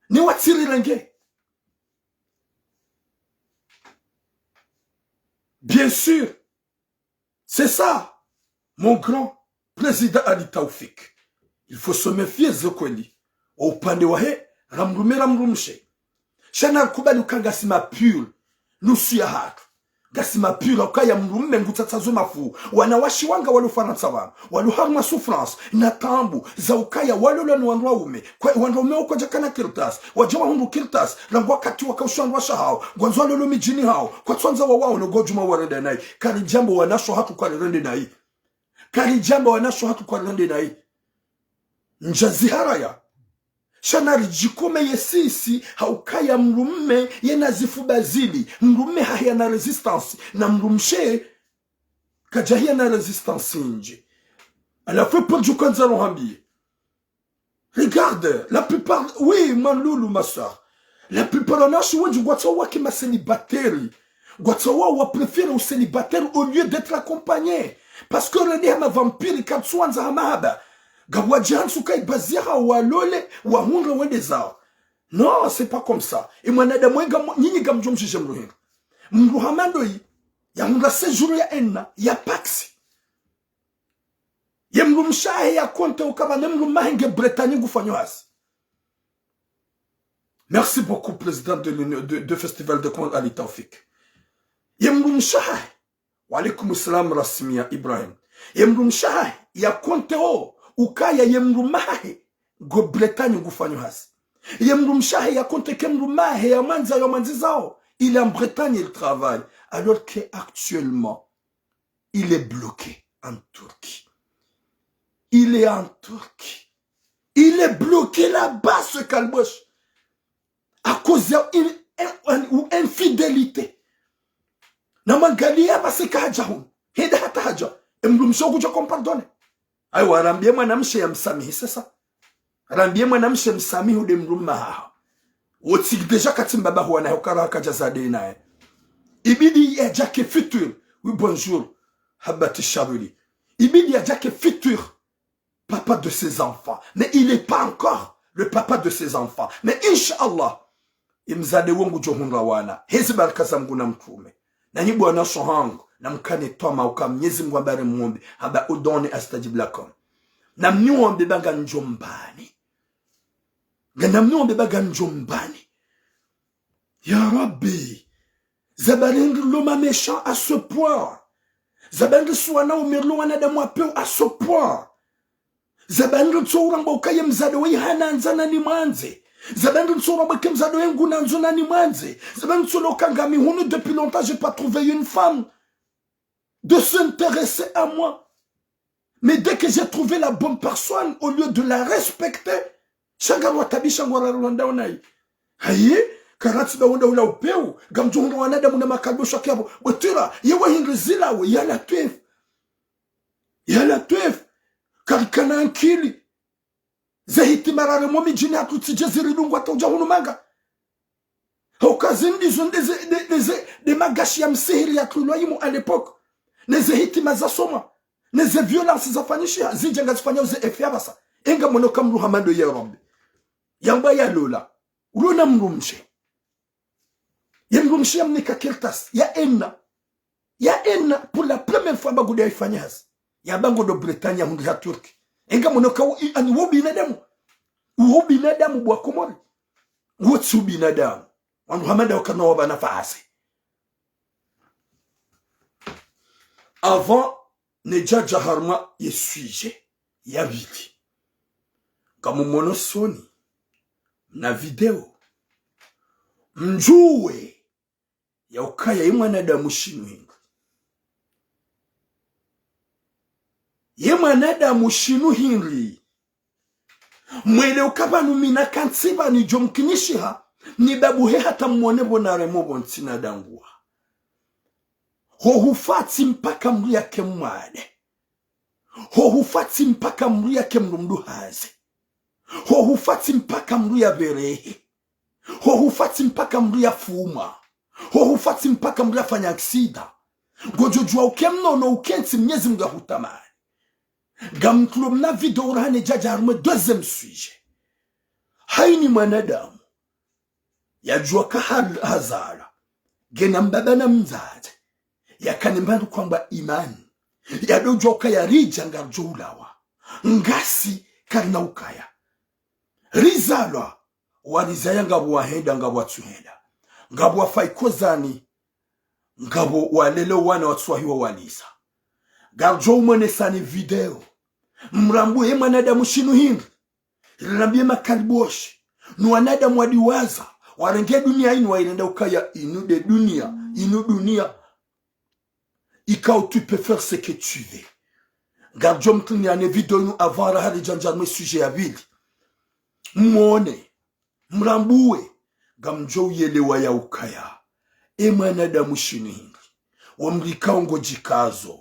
Ni watiri lenge. Bien sûr. C'est ça. Mon grand président Ali Taoufik. Il faut se méfier Zokweli. Au pande wahe, ramrumshe. Shana kubali ukangasima pure. Nusu ya hatu. Gasima pure ukaya mrumme ngutatazo mafu. Wanawashi wanga walu Faransa wana. Walu harma su France. Na tambu. Za ukaya walu lanu wanrua ume. Kwa wanrua ume uko jakana kirtas. Wajama hundu kirtas. Rangwa kati wakaushuan washa hao. Gwanzwa lolo mijini hao. Kwa tuanza wawao no gojuma warende nai. Kari jambo wanasho hatu kwa rende nai. Kari jambo wanasho hatu kwa rende nai. Njazihara ya. Shanari jikome yesisi haukaya mrumme yena zifu bazili. Mrumme haya na resistance. Na mrumshe kajahia na resistance inji. Elle a fait pour du kanzalo hambi. Regarde, la plupart, oui, manloulou ma soeur. La plupart d'entre eux, wenji gwatsawa ki ma célibataire. Gwatsawa wa préfère au célibataire au lieu d'être accompagné. Parce que le dia ma vampire katsuanza hamahaba. Gawajhan sukai baziha wa lole wa hunga wende zao. Non, c'est pas comme ça. Et mwanada mwenga nyinyi gamjomshi jemruhinga. Mruhamando yi ya hunga séjour ya enna ya paksi. Ya mrumshahe ya konte ukaba ne mrumahenge Bretagne gufanyo hasi. Merci beaucoup, président de Festival de Conte Ali Taoufik. Ya mrumshahe wa alaikum salam Rasmia Ibrahim. Ya mrumshahe ya konte o ukaya yemrumahe go Bretagne gufanyo hasi. Yemrumshahe ya konte kemrumahe ya manza yo manzizao. Il est en Bretagne, il travaille. Alors qu'actuellement, il est bloqué en Turquie. Il est en Turquie. Il est bloqué là-bas, ce calboche. À cause d'une infidélité. Namangalia baseka hajahu. Heda hata haja. Mrumshogu jo kompardone. Aiwa rambie mwanamshe ya msamihi sasa. Rambie mwanamshe msamihi ude mrumma hao. Wotsik deja katimba ba huwa na hukara hakaja zade nae. Ibidi ya jake futur. Oui bonjour. Habati Chabuli. Ibidi ya jake futur. Papa de ses enfants. Mais il n'est pas encore le papa de ses enfants. Mais Inch'Allah. Imzade wongu johunra wana. Hezi baraka za Mungu na mtume. Na hibu wana shohangu. Na mkane toma uka mnyezi Mungu ambare muombe. Haba udone astajib lakom. Na mnyuombe baga njombani. Na mnyuombe baga njombani. Ya Rabbi. Zabarindu loma méchant à ce point. Zabarindu suwana umirlu wana da mwapeo à ce point. Zabarindu tsouramba ukaye mzade wei hananza na ni manze. Zabarindu tsouramba ke mzade wei ngunanzo na ni manze. Zabarindu tsolo kangami hunu depuis longtemps j'ai pas trouvé une femme de s'intéresser à moi. Mais dès que j'ai trouvé la bonne personne, au lieu de la respecter, shangaro tabisha ngwara rwanda onai. Haye, karati da wanda ula upeu, gamjungu wanada muna makalbo shakiabo, botira, yewa hingrizila we, yala tuef. Yala tuef. Karikana ankili. Zahiti marare momi jini hatuti jeziri lungu atoja hunumanga. Haukazindi zonde de magashi ya msihiri ya tuloimu à l'époque. Neze hitima za soma. Neze violence za fanishia. Zijanga zifanya uze efya basa. Enga monoka mruhamando ya rombi. Yamba ya lola. Ulona mrumshe. Ya mrumshe ya mnika keltas. Ya enna. Ya enna. Pour la première fois bagude ya ifanyazi. Ya bango do Bretagne ya hundi ya Turki. Enga monoka ani wobi inadamu. Uwobi inadamu bwa komori. Wotsi ubi inadamu. Muhammad wakano waba nafasi. Avant neja jaharma ye sujet ya viti. Kama monosoni na video mjue ya ukaya imwanadamu shinu. Yemwanadamu shinu hinri. Mwele ukabanu mina kansiba ni jomkinishiha. Ni babuhe hata mwone bonare mobo ntina dangua. Ho hufati mpaka mria kemwade. Ho hufati mpaka mria kemrumdu haze. Ho hufati mpaka mria berehe. Ho hufati mpaka mria fuma. Ho hufati mpaka mria fanya aksida. Gojojua ukemnono ukenti mnyezi mga hutamani. Gamklum na video urahane jaja harume deuxième sujet. Haini mwanadamu. Yajua kahazara. Gena mbaba na mzazi. Yakanembanu kwamba imani. Yadojua ukaya rija ngarjo ulawa. Ngasi karina ukaya. Rizalwa. Warizaya ngabu wahenda ngabu watuhenda. Ngabu wafaikozani. Ngabu walelo wana watuwahiwa waliza. Garjo umone sani video. Mrambu ye manadamu shinu hindi. Ilinambie makariboshi. Nuwanadamu wadiwaza. Warenge dunia inu wairenda ukaya inu de dunia. Inu dunia. Ikao tu peux faire ce que tu veux. Gardiom tuni ane video inu avant rahari janjarme sujet ya vili. Mwone. Mrambuwe. Gamjo yelewa ya ukaya. Emanadamu shinu hindi. Wamrikao ngojikazo.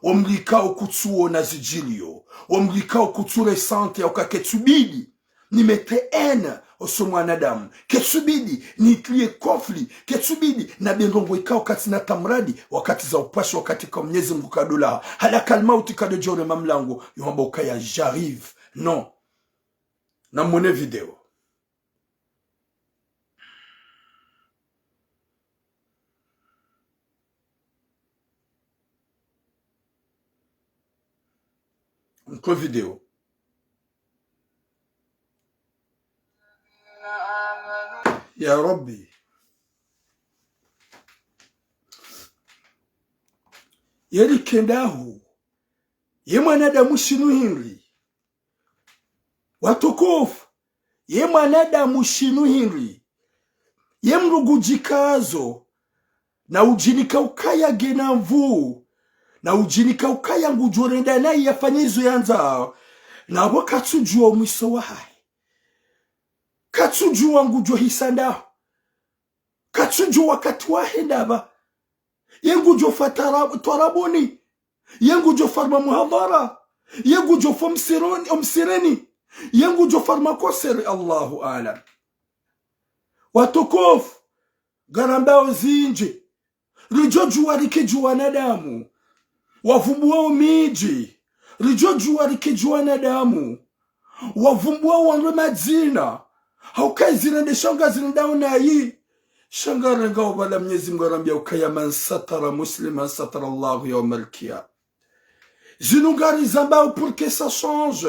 Wamrikao kutsuo na zijilio. Wamrikao kuture sante ya ukaketubidi. Nimete ene osomwanadamu. Ketsubidi niitlie konfli. Ketsubidi na bendongo ikao kati na tamradi. Wakati za upashi wakati kwa mnyezi mkukadula. Halakal mauti kado jone mamlango. Yuhamba ukaya j'arrive. Non. Na mwone video. Mko video. Ya Rabbi. Yeri kendahu. Ye mwanadamu shinu hinri. Watukufu. Ye mwanadamu shinu hinri. Ye mrugujikazo. Na ujinika ukaya gena mvu. Na ujinika ukaya ngujorenda na yafanyizo yanza. Na wakatujua umiso wa hai. Katujua ngujo hisanda. Katujua wakati wahenda ba. Yengujo fatarabuni. Yengujo farma muhadara. Yengujo famsireni. Yengujo farma koseri. Allahu alam. Watukufu. Garambao zinje. Rijojua rikijua nadamu. Wavumbuao miji. Rijojua rikijua nadamu. Wavumbuao wanwe madzina. Haukai zirende shanga zirendao na yi. Shanga rengao bala mnyezi mgarambia ukaya man satara musliman satara Allahu yawm al-qiyam. Zinungari zambao pour que ça change.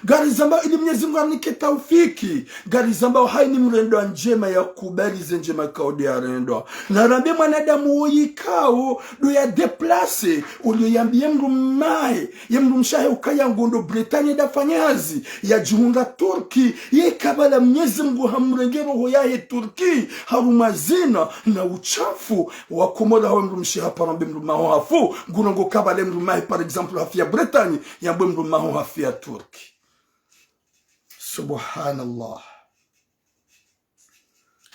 gari zamba ili Mwenyezi Mungu amnike taufiki, gari zamba haini mrendo njema ya kubali zenjema kaudi ya rendo. Na rambe mwanadamu uyikao do ya deplace ulio yambie mrumae ya mrumshahe ukaya ngondo Britania da fanyazi ya juhunga Turki ye kabala Mwenyezi Mungu hamrengero hoyahe Turki harumazina na uchafu wa komoda hao mrumshi hapa rambe mrumaho hafu ngunongo kabale mrumahe par exemple hafia Britania ya mrumaho hafia Turki. Subhanallah.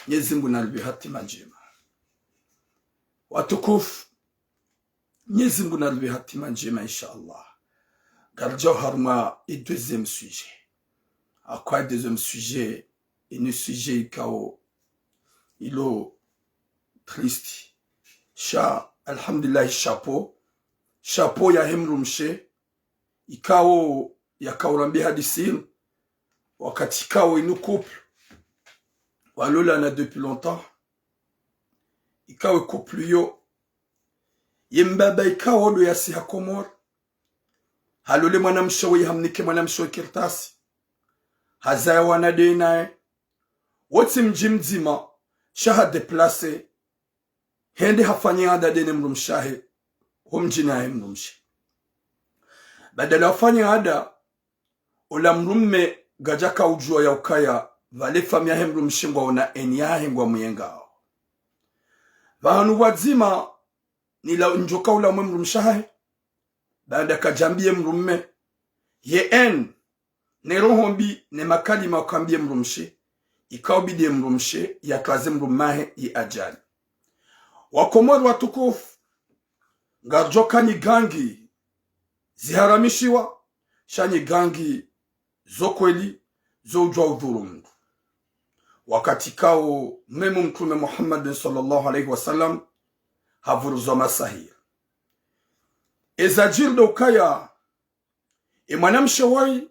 Mwenyezi Mungu nalibi hatima njema. Watukufu, Mwenyezi Mungu nalibi hatima njema inshallah. Garjao harma et deuxième sujet. À quoi deuxième sujet? Et sujet kao ilo triste. Alhamdulillah chapeau. Chapeau ya hemrumshe. Ikao ya kaurambi hadisinu. Wakati kao inu couple walola na depuis longtemps ikawe couple yo yembaba ikawo do yasi hakomor halole mwanamshe we hamnike mwanamshe kirtasi hazaya wanade nae wote mjimzima shaha deplace hende hafanya ada dene mrumshahe humjina he mrumshe badala wafanya ada ula mrumme gajaka ujua ya ukaya vale famia hemru mshingwa una enia hengwa muyengao vahanu wadzima nila njoka ula mwemru mshahe baada kajambie mrumme ye ne rohombi ne makalima wakambie mrumshe ikaubidi mrumshe ya klaze mrumahe ye ajali wakomoru watukufu ngajoka ni gangi ziharamishiwa shani gangi zokweli zojwa udhurumu wakati kao memu mtume Muhammad sallallahu alaihi wasallam havuruzo masahir ezajir do kaya mwanamshe wai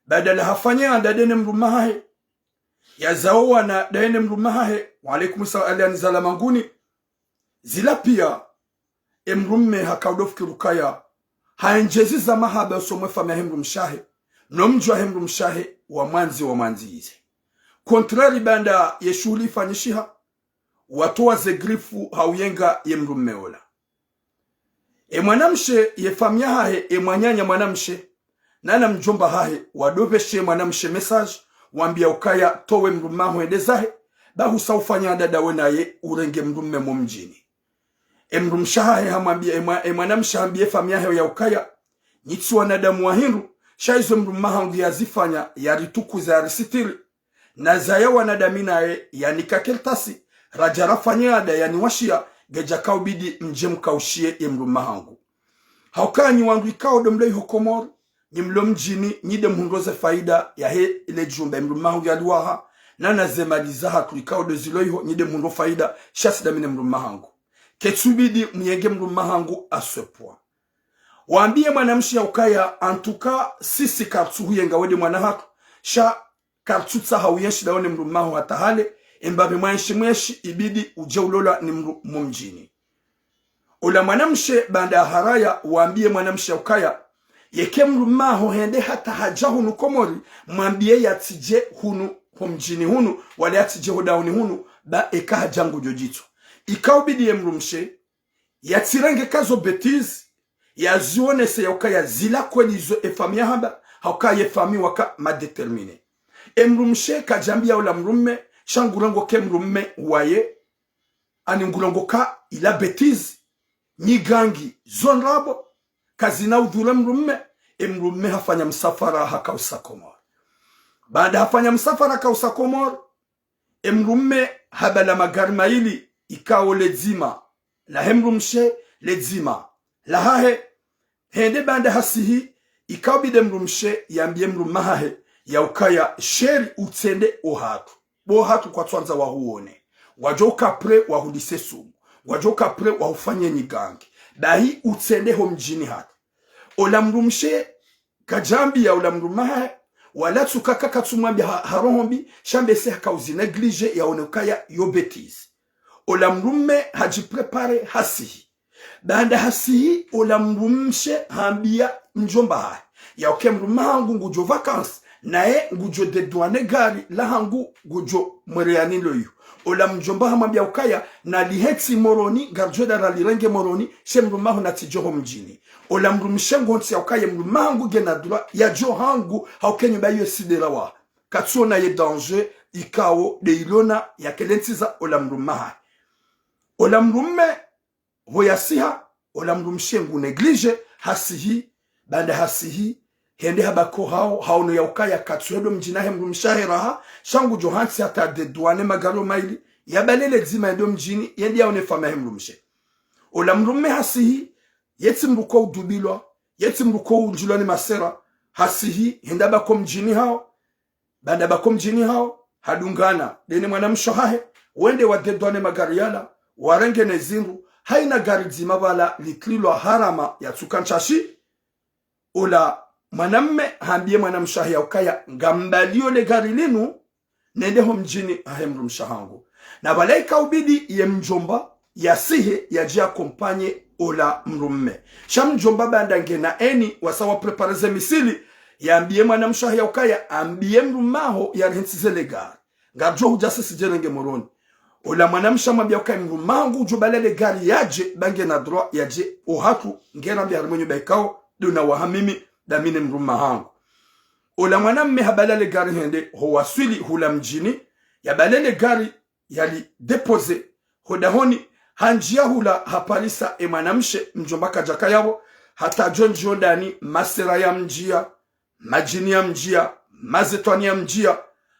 badala hafanya adadene mrumahe ya zaowa na daene mrumahe wa alaikum salam zalamanguni zila pia mrumme hakaudofu kaya haenjezi za mahaba usomwe famia mrumshahe no mjwa hemru mshahe wa mwanzi hizi. Kontrari banda ye shughuli fanyishiha watoa ze grifu hauyenga ye mrumeola. Mwanamshe ye famia hahe mwanyanya mwanamshe nana mjomba hahe wadoveshe mwanamshe message wambia ukaya towe mrumaho endezahe bahu saufanya dada wena ye urenge mrume mumjini. Mrumshahe hamwambia mwanamshe hambie famia hahe ya ukaya nitsuwa nadamu wahindu shaizo mrumahangu ya zifanya ya rituku za risitiri na zayawa na damina ya nikakeltasi rajarafanya ada ya niwashia geja bidi mjem kaushie ya mrumahangu haukanyi wangu ikao domloi hokomor nimlo mjini nide mhundoze faida ya he ile jumba mrumahangu ya duwaha na nazemalizaha kulikao doziloiho nide mhundo faida shasi damine mrumahangu ketsubidi mnyenge mrumahangu aswepwa waambie mwanamshi ya ukaya antuka sisi kartu huyenga wede mwanahatu sha kartu tsaha uyenshi daone mrumaho hatahale embabe mweshi ibidi uje ulola ni mumjini ula mwanamshe banda haraya waambie mwanamshi ya ukaya yeke mrumaho hende hata hajahu nukomori mwambie yatije hunu mumjini hunu wale yatije hodauni hunu ba eka hajangu jojitu ikaubidi ye mrumshe yatirenge kazo betizi ya zione se yauka zila kweli zo efamia haba hauka ye fami waka madetermine mrumshe kajambia ula mrumme shangurango ke mrumme waye ani ngurango ka ila betizi nyigangi zonrabo kazina udhula mrumme hafanya msafara haka usakomor baada hafanya msafara haka usakomor mrumme habala magari maili ikao ledzima la hemrumshe ledzima lahahe hende banda hasihi ikabide mrumshe yambie mrumahe ya ukaya sheri utende ohatu kwa twanza wahuone wajoka pre wahudise sumu wajoka pre wahufanye nyigangi dahi utende ho mjini hatu ola mrumshe kajambi ya ola mrumahe wala tsukaka katsumwambi harohombi shambe se hakauzi neglige ya onekaya yobetizi ola mrume hasihi banda hasihi ola mrumshe hambia mjomba hai ya oke mruma hangu ngujo vacances nae ngujo dedwane gari la hangu ngujo mwereani loyu ola mjomba hamambia ukaya na liheti moroni garjoda la lirenge moroni she mruma hu natijoho mjini ola mrumishengo nti ya ukaya mruma hangu genadula ya jo hangu hauke nyumba yu sidera wa katsuona ye danger ikao de ilona ya kelentiza ola mruma hai ola mrume hoyasiha ola mrumshengu neglige hasihi banda hasihi hende habako hao no ya ukaya katsuedo mjina he mrumshahiraha shangu johansi hata dedwane magaro maili ya balele dzima ndo mjini yendi ya onefama he mrumshe ola mrume hasihi yeti mruko udubilwa yeti mruko unjilwa ni masera hasihi henda bako mjini hao banda bako mjini hao hadungana dene mwanamshahahe wende wadedwane magari yala warenge nezinru haina gari dzima bala liklilwa harama ya tsukanchashi ola mwanamme hambie mwanamshahi ya ukaya ngambalio le gari linu nendeho mjini ahemru mshahangu na balaika ubidi ye mjomba ya sihe ya jia kompanye ola mrumme sham mjomba banda ngena eni wasawa prepareze misili ya ambie mwanamshahi ya ukaya ambie mrumaho ya rensize le gari ngarjo hujase sijerenge moroni ola mwanamsha mabia ukaya mrumangu ujobalele gari yaje bange na droit yaje ohatu ngena mbia harmonyo baikao duna wahamimi damine mruma hangu ola mwanamme habalele gari hende howaswili hula mjini ya balele gari yali depose hodahoni hanjia hula hapalisa mwanamshe mjomba kajaka yabo hata jonjo ndani masera ya mjia majini ya mjia mazetwani ya mjia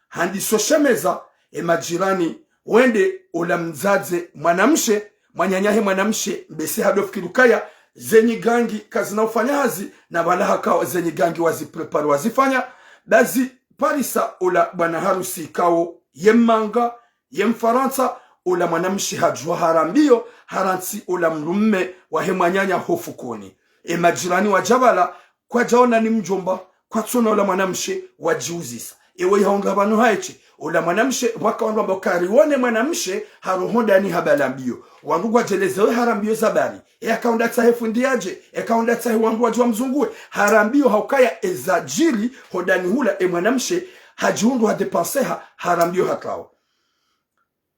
handi soshemeza majirani wende ola mzaze mwanamshe mwanyanyahe mwanamshe mbese hadofikirukaya zenyi gangi kazi na ufanyazi na walaha kao zenyi gangi waziprepare wazifanya bazi parisa ola bwana harusi kao yemanga yemfaransa ola mwanamshi hajua harambio haransi ola mrumme wahemwanyanya hofukoni majirani wajabala kwa jaona ni mjomba kwa tsona ola mwanamshi wajiuzisa ewe haonga banu haichi ola mwanamshe waka wandu ambao kariwone mwanamshe haruhonda ni habalambio wandu wajelezewe harambio zabari kaunda tsahe fundiaje kaunda tsahe wandu wajua mzungue harambio haukaya ezajili hodani hula mwanamshe hajiundu hadepanseha harambio hatao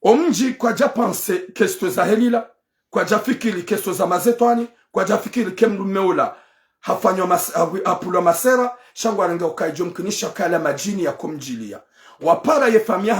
omji kwa japanse kesto za helila kwa jafikiri kesto za mazetwani kwa jafikiri kemlumeula hafanywa apulwa masera shangwarenga ukaijo mkinisha kala majini ya kumjilia wapara yefamia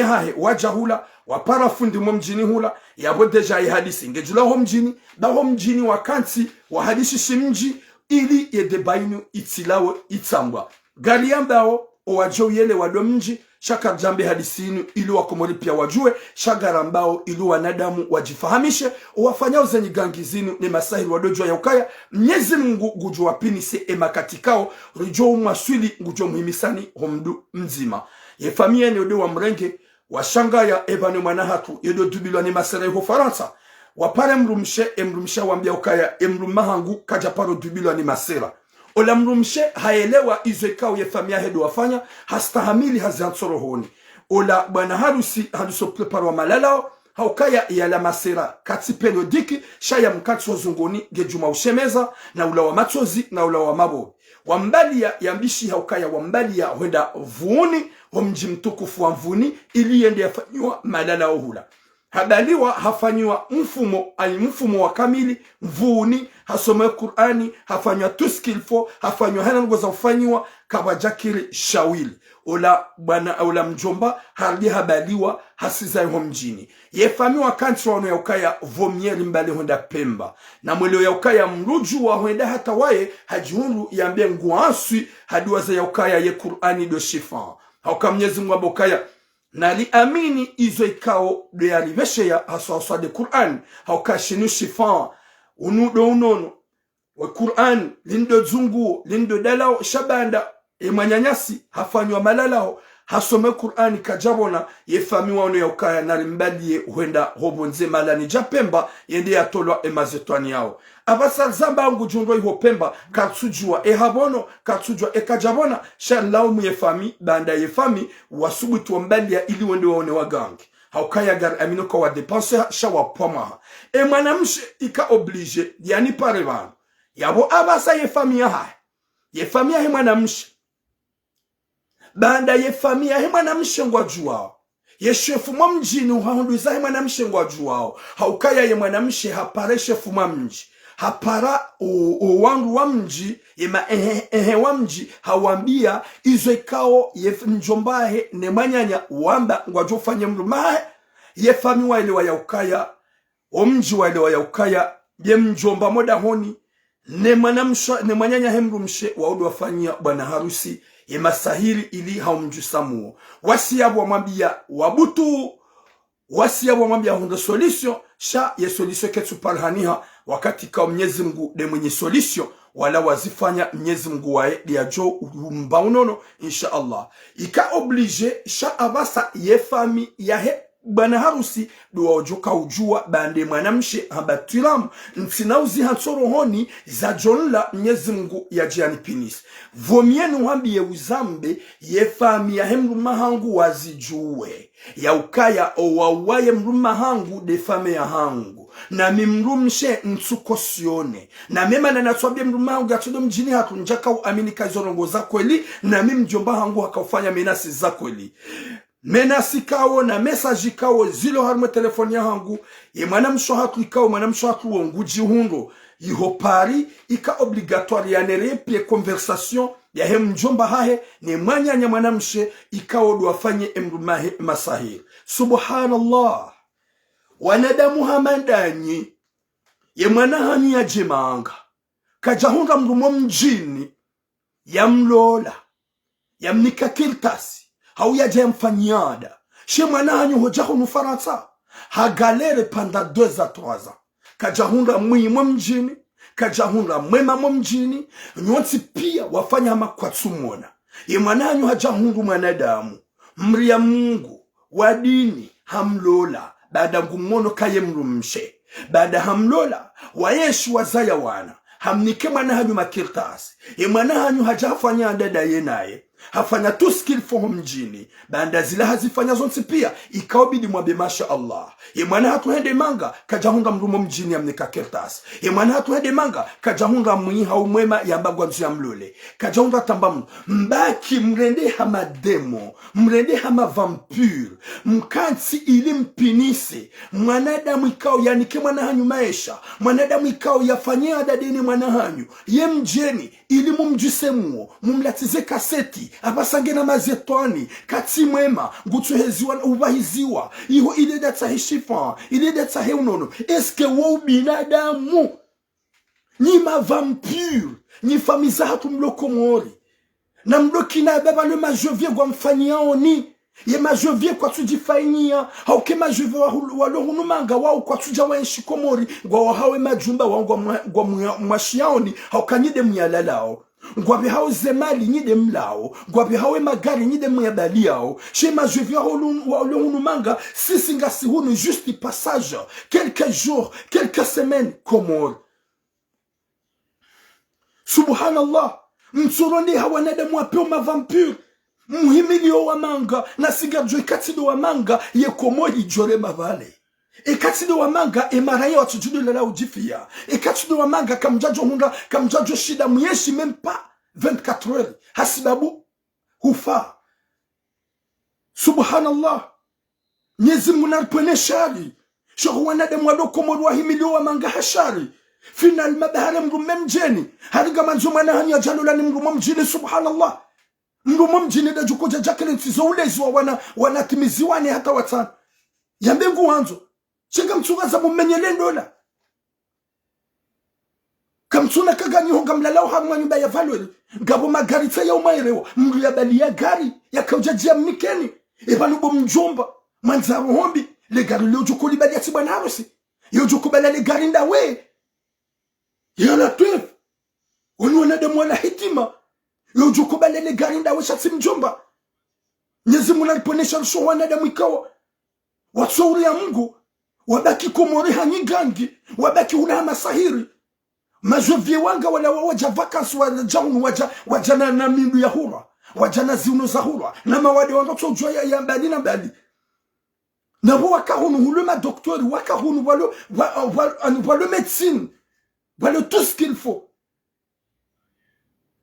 hahe waja hula wapara fundi mjini hula yabo deja ihadisi ngejula ho mjini ba ho mjini wakanti wahadishi shimji ili yedebainu itilawe itsambwa gari yambao owajo yele wado mji shaka jambe hadisinu ili wakomori pia wajue shagara mbao ili wanadamu wajifahamishe wafanyao zenye gangi zinu ni masahili wadojwa ya ukaya mnyezi Mungu gujua pini se emakatikao rijo umwaswili gujua muhimisani homdu mzima yefamia ni odewa mrenge washanga ya ebane mwanahatu yedo dubilwa ni masere ho Faransa wapare mrumshe wambia ukaya mrumahangu kajaparo dubilwa ni masera ola mrumshe haelewa izo ikao yefamia hedo wafanya hastahamili haziansorohoni ola bwana harusi haduso preparwa malalao haukaya ya la masera kati periodiki shaya mkati wazungoni gejuma ushemeza na ula wa machozi na ula wa mabo wambali ya mbishi haukaya wambali ya huenda vuuni wa mji mtukufu wa mvuni ili yende yafanywa malalao hula habaliwa hafanywa mfumo wa kamili mvuni hasome Qur'ani hafanywa tuskilfo hafanywa hana ngoza ufanywa kawajakiri shawili ola bwana ola mjomba hali habaliwa hasiza ho mjini yefamiwa kanti wano ya ukaya vomieri mbali honda Pemba na mweleo ya ukaya mruju wa honda hata wae hajihundu yambie nguaswi haduwaza ya ukaya ye Qur'ani do shifan hauka Mwenyezi Mungu abokaya na liamini izo ikao de ariveshe ya haswa de Qur'an hauka shinu shifan unudo unono wa Qur'an lindo zungu lindo dalao shabanda manyanyasi hafanywa malalao hasome Qur'ani kajabona yefamiwa ono ya ukaya narimbaliye huenda hobonze malani japemba yende yatolwa mazetwani yao abasal zamba ngu jundo iho Pemba katsujua habono katsujua kajabona shalaumu yefami banda yefami wasubutu wambalia ili wende waone wagangi haukaya gar amino kwa wadepanse shawa poma mwanamshe ika oblige yani parevano yabo abasa yefami ya hai ye famia he mwanamshe banda ye famia he mwanamshe ngwajuao ye shefu mwa mjini uhahunduza he mwanamshe ngwajuao haukaya ye mwanamshe hapare shefu mwa mji hapara uwangu wa mji yema ehe wa mji hawambia izo ikao ye mjombahe ne manyanya wamba ngwajufanye mrumahe ye fami wa ile wa yaukaya omji wa ile wa yaukaya ye mjomba moda honi ne mwanamsha ne manyanya hemrumshe waudu wafanyia bwana harusi ye masahiri ili haumjusamuo wasiabu wamwambia wabutu wasiabu wamwambia hundo solution sha ye solution ketsu palhaniha wakati ka Mwenyezi Mungu de mwenye solution wala wazifanya Mwenyezi Mungu wae diajo umba unono insha Allah ika oblige sha abasa ye fami ya he bwana harusi duwa ojoka ujua bande mwanamshe habatiram ntinauzi hansoro honi za jonla Mwenyezi Mungu ya jiani pinis vomienu wambiye uzambe ye fami ya hemruma hangu wazijue ya ukaya owawaye mruma hangu de fami ya hangu na mimrumshe nsukosione na mema na natwabia mruma hangu ya tudo mjini hatunjaka uamini kazorongo za kweli na mimjomba hangu hakaufanya menasi za kweli menasi kao na message kao zilo harmo telefoni ya hangu ye mwanamsho hatu ikao mwanamsho hatu wonguji hundo iho pari ika obligatoire ya nerepie conversation ya he mjomba hahe ni mwanyanya mwanamshe ikao duwafanye emrumahe masahir subhanallah wanadamu hamandanyi ye mwanahani ya jemanga kajahunga mrumo mjini ya mlola ya mnika kirtasi hau ya jem fanyada she mwananyu hojaho nufaransa hagalere panda 2 à 3 ans kajahunga mwimo mjini kajahunga mwema mjini nyonsi pia wafanya makwatsumona ye mwananyu hajahungu mwanadamu mria Mungu wa dini hamlola baada ngumono kaye mrumshe baada hamlola wayeshi wazaya wana hamnike mwanahanyu makirtasi ye mwanahanyu hajafanya dada yenaye hafanya tu skill for mjini banda zila hazifanya zonsi pia ikaobidi mwabe masha Allah ye mwana hatu hende manga kajahunga mrumo mjini ya mnika kertas ye mwana hatu hende manga kajahunga mwiha umwema ya mbagwa nzu ya mlole kajahunga tambamu mbaki mrende hama demo mrende hama vampire mkansi ili mpinise mwanadamu ikao yanike mwanahanyu maesha mwanadamu ikao yafanyia dadini mwanahanyu ye mjeni ili mumjisemuo mumlatize kaseti abasange na mazetwani kati mwema ngutuheziwa ubahiziwa iho ile data hishifa ile data heunono eske wo binadamu ni ma vampire ni famiza hatu mlokomori na mlokina baba le majovie gwa mfanyia oni ye majovie kwa tujifanyia hauke majovie wa lohunu manga wao kwa tujawa enshikomori gwa wahawe majumba wangu gwa mwashiaoni haukanyide myalalao ngwabe hao zemali nyide mlao ngwabe hawe magari nyide myabali yao chez ma je viens honu manga sisi ngasi hunu juste passage quelques jours quelques semaines komor subhanallah mtsoroni hawanada mwape ma vampire muhimilio wa manga na sigajo ikatido wa manga ye komori jore mavale ekatido wa manga emaraye watujudu la ujifia ekatido wa manga kamjajo hunda kamjajo shida myeshi même pas 24 heures hasibabu hufa subhanallah Mwenyezi Mungu anapone shari sho wanadamu wadokomoro wa himilio wa manga hashari final mabahara mrume mjeni hariga manzumana hanya jalula ni mrume mjini subhanallah mrume mjini da jukoja jakele ntizo ulezwa wanatimiziwani hata watano yambe nguanzo chenga mtsuga za mumenyele ndola kamtsuna kagani honga mlalao hamwa nyumba ya valori ngabo magaritsa ya umairewa mndu ya bali ya gari ya kaujajia mnikeni ebanubo mjomba manzaro hombi le gari leo jukuli bali ya tibana harusi yo jukubala le gari ndawe yana twef wanu wanadamu wala hekima yo jukubala le gari ndawe shati mjomba Mwenyezi Mungu aliponesha rusho wanadamu ikawa watsauri ya Mungu wabaki komori hanyigangi wabaki una masahiri majovie wanga wala waja vacances wajana na mindu ya hura wajana ziuno za hura na mawade wanga tojwa ya mbali na mbali na wakahunu hulema docteur wakahunu walo médecine walo tout ce qu'il faut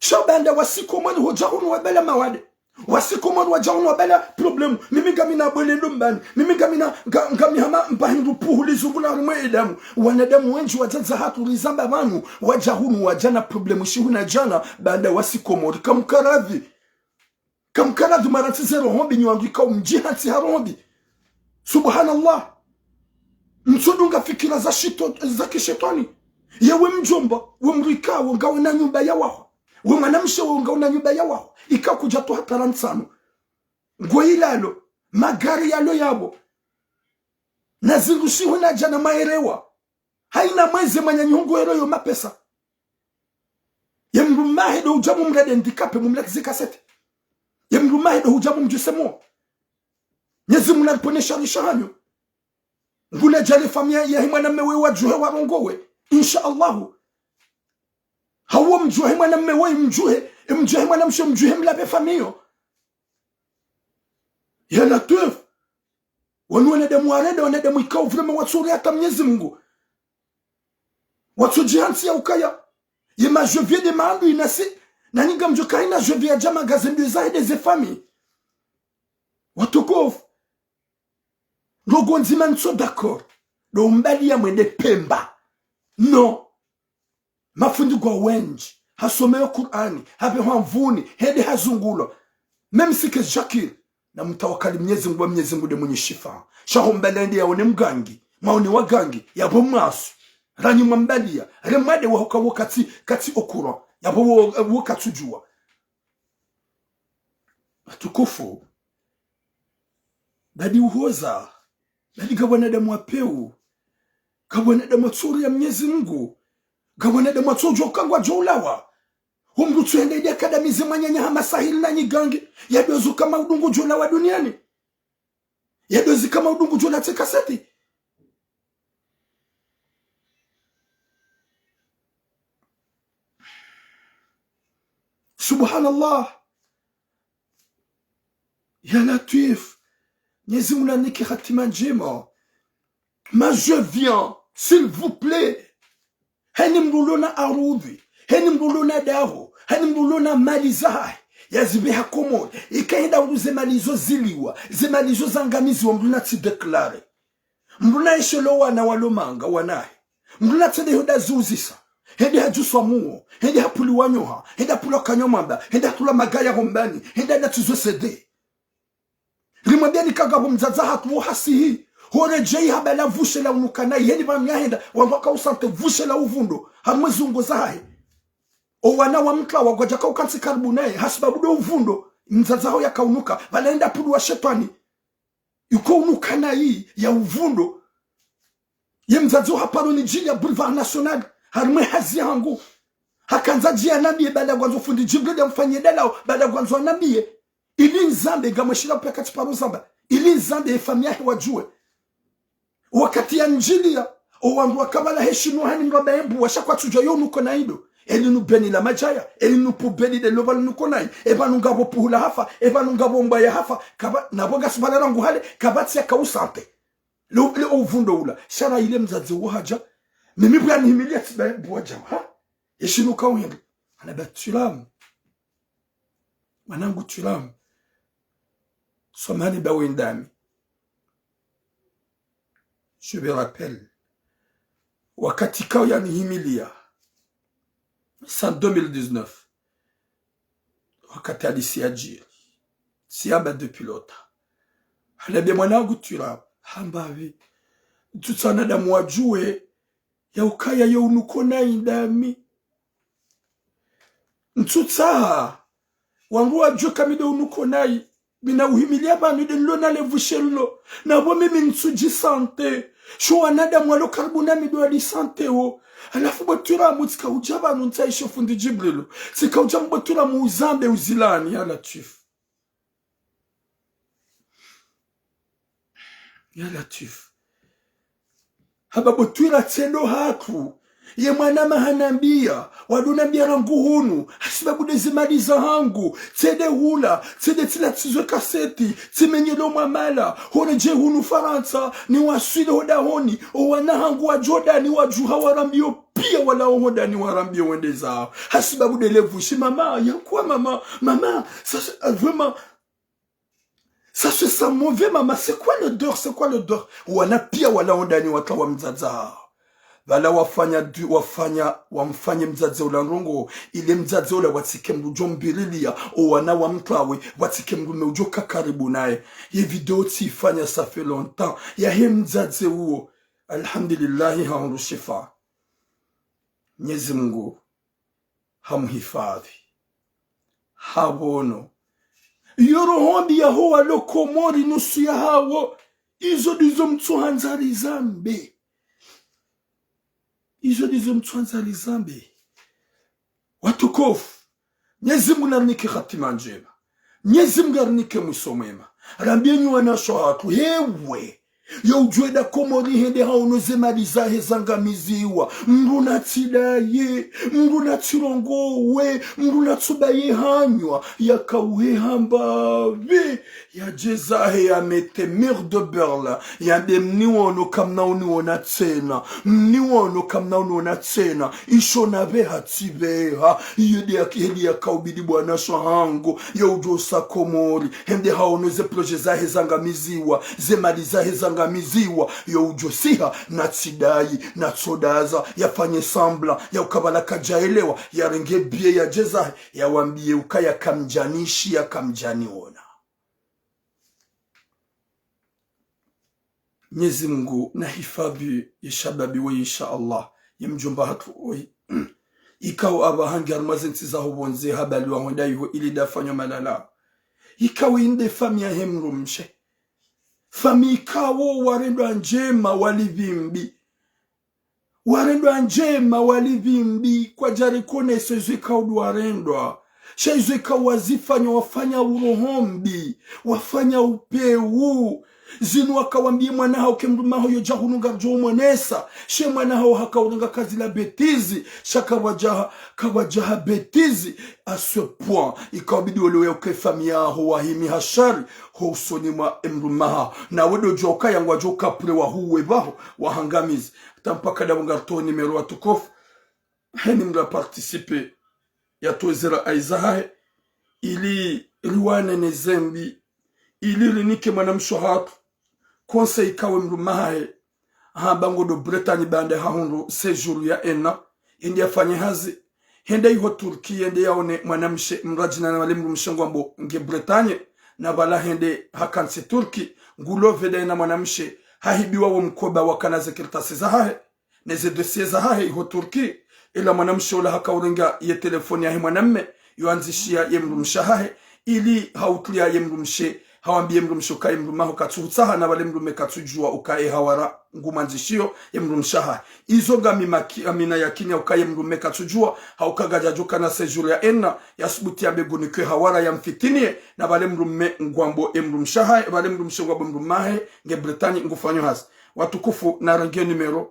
Shabanda wasiku mwani hujahunu wabela mawade. Wasiku mwani wajahunu wabela problemu. Mimi gamina bwele lumbani. Mimi gamina hama mpahindu puhuli zubula rumwe edamu. Wanadamu wenji wajaza hatu rizamba manu. Wajahunu wajana problemu shihuna jana. Banda wasiku mwani kamkaradhi maratize rohombi nyuangika umjihati harombi. Subhanallah. Msodunga fikira za kishetani. Yewe mjomba, we mrika, wangawe na nyumba ya waho. We manamshe wangawe na nyumba ya waho. Ika kujato hataransano. Ngwe ilalo, magari yalo yabo. Na zingushi huna jana maerewa. Haina mweze manyanyungu eroyo mapesa. Ya mrumahe do ujamu mrede ndikape mumleki kasete. Ya mrumahe do ujamu mjusemo. Nyezi mnaliponesha rishahanyo. Ngule jale famia ya himana mewe wajuhe warongowe. Insha Allahu. Hawa mjuhe mwana mewe mjuhe mwana mjuhe mlabe famio. Ya Latif. Wanu wanadamu warede wanadamu ikao vrema watsuri hata Mwenyezi Mungu. Watsu jihansi ya ukaya. Yema jevye de maandu inasi. Na niga mjuka ina jevye ya jama gazendu zahide ze fami. Watukofu. Rogo nzima nso d'accord. Do mbali ya mwende pemba. No. Mafundi kwa wenji. Hasomeo Qur'ani. Habe mvuni. Hede hazungulo. Mem sike Shakir. Na mtawakali Mwenyezi Mungu de mwenye shifa. Shaho mbelende ya one mgangi. Maoni wagangi. Yabo mwasu. Ranyi mwambalia. Remade wahoka kati okura. Yabo wakati jua. Atukufu. Dadi uhoza. Dadi gawanadamu wapeu. Gawanadamu watsuri ya Mwenyezi Mungu. Gawanadamu watsuri jokangwa jolawa. Humdu tuende dia kadamizi manyanya hama sahili na nyigangi. Yadozu kama udungu jolawa duniani. Yadozu kama udungu jola tekaseti. Subhanallah. Ya Latif. Nyezi munaniki hatima njema. Mais je viens, s'il vous plaît. Heni mdulona arudhi. Heni mdulona daho. Heni mdulona malizahai. Yazibeha komo. Ikaenda uruze malizo ziliwa. Ze malizo zangamizi wa mdulona ti deklare. Mdulona ishelo wana walomanga wanahe. Mdulona tede hoda zuzisa. Hende hajuswa muo. Hende hapuli wanyoha. Hende hapula kanyomamba. Hende hatula magaya hombani. Hende natuzwe sede. Rimwambia nikagabo mzaza hatuwo hasihi. Hore jei habala vushe la unukanai. Heni ba mnyahenda. Wambaka usante vushe la uvundo. Hamwezi ungoza hai. O wana wa mkla wagwajaka ukansi karibu nae. Hasibabudo uvundo. Mzaza hao ya kaunuka. Walaenda pudu wa shetani. Yuko unukanai ya uvundo. Ye mzazo haparo ni jili ya Boulevard National. Harimwe hazi hangu. Hakanza jia nabie bada gwanzo fundi jibrili ya mfanye delao. Bada gwanzo nabie. Ili nzambe gamashila pia katiparo zamba. Ili nzambe efamia wajue. Wakati ya njilia. Owangu wakabala heshinu hani mroba embu. Washakwa tujo yonu kona ido. Eli nubeni la majaya. Eli nupubeni de lobalu nukonai. Eba nungabo puhula hafa. Eba nungabo mbaya hafa. Naboga subala rangu hale. Kabati ya kausante. Le uvundo ula. Shara ile mzazi wahaja. Mimi bwa nihimilia tiba buwa jama. Ha? Heshinu kawengi. Anaba tulamu. Manangu tulamu. Somani bawendami. Je me rappelle. Wakati kao ya nihimilia. C'est en 2019. Wakati alisi ajiri. Siyamba de pilota. Halabia mwanangu tulamu. Hambavi. Tutsana da mwajue. Ya ukaya ya unukona indami. Ntutsa. Wangu wajue kamide unukonai. Bina uhimilia banu de lona levushelo. Na wame minsuji sante. Shwa nada mwalo karbuna mido adi sante o. Alafu batura mutika ujaba nunta isho fundi jibrilo. Sika ujaba batura muuzambe uzilani ya Latif. Ya Latif. Haba batura tendo haku. Ye mwanama hanambia. Wadunambia rangu hunu. Hasibabu de zimaliza hangu. Tede hula. Tede tila tizwe kaseti. Timenyelo mamala. Hone je hunu Faransa. Ni waswile hoda honi. O wana hangu wa Jordani wa juha warambio pia wala ondani warambie wende zao hasibabu de levushi mama yakuwa mama ça vraiment ça se sent mauvais mama c'est quoi l'odeur wana pia wala ondani wakawa mzaza bala wamfanye mzazi ula nrongo ile mzazi ula watike mrujo mbirilia wana wamtawe watike mrume ujoka karibu naye ye video tifanya ça fait longtemps ya he mzazi huo alhamdulillah haundu shifa Mwenyezi Mungu hamhifadhi habono yorohondi ya hoa lokomori nusu ya hawo izo dizo mtuhanzari zambe izo dizo mtuhanzari zambe watukofu Mwenyezi Mungu narnike khatima njema Mwenyezi Mungu narnike mwiso mwema rambienyu wanasho hatu hewe ya ujweda komori hende haunoze maliza hezangamiziwa mruna tidaye mruna tirongowe mruna tubaye hanywa ya kauhe hambave ya jezahe ya mete mir de berla ya de mniwono kamna uniwona tena mniwono kamna uniwona tena isho nabe hatibeha yedi ya kaubidi bwana shohango ya ujosa komori hende haunoze proje za hezangamiziwa ze maliza hezangamiziwa yo ujosiha na tsidai na tsodaza yafanye sambla ya ukabala kajaelewa ya renge bie ya jeza ya wambie ukaya kamjanishi ya kamjaniona Mwenyezi Mungu na hifadhi ya shababi wa insha Allah ya mjomba hatu oi ikaw abahangi armazensi za hubonze habali wa hodaiho ili dafanyo malala ikaw inde famia hemrumshe Fami kawo warendwa njema walivimbi kwa jari kone sezwe kaudu warendwa shezwe kawazifanya wafanya urohombi wafanya upeu zinu wakawambie mwana hao kemduma hoyo jahununga rjo mwanesa she mwana hao hakaununga kazi la betizi shaka kawajaha betizi a ce point ikawabidi walewe uke famia ho wahimi hashari ho usoni mwa emrumaha na wedo joka yangwa joka pule wa huwe baho wahangamizi tampaka da mungarto nimero watukofu heni mga participe ya tozera aizahae ili riwane nezembi ili rinike mwanamsho hatu conseil kawe mrumahae bango do Bretagne bande hahundu sejuru ya ena indi afanye hazi hende iho Turki hende yaone mwanamshe mrajina na wale mrumshengu ambo nge Bretagne na bala hende hakansi Turki ngulove da ena mwanamshe hahibiwa wa mkoba wakana zekirtasi zahahe neze dosie zahahe iho Turki ila mwanamshe ula haka urenga ye telefoni ya he mwanamme yuanzishia ye mrumshahahe ili hautlia ye mrumshe hawambie mrumsho kai mrumaho katsuhutsaha na wale mrume katsujua ukae hawara ngumanzishio ye mrumshaha izo gamimaki amina yakinya ukae mrume katsujua haukagajajuka na sejuru ya ena ya subuti ya begunikwe hawara ya mfitinie na wale mrume ngwambo mrumshaha wale mrumsho ngwambo mrumahe nge Bretagne ngufanyo hasi watukufu na rangi numero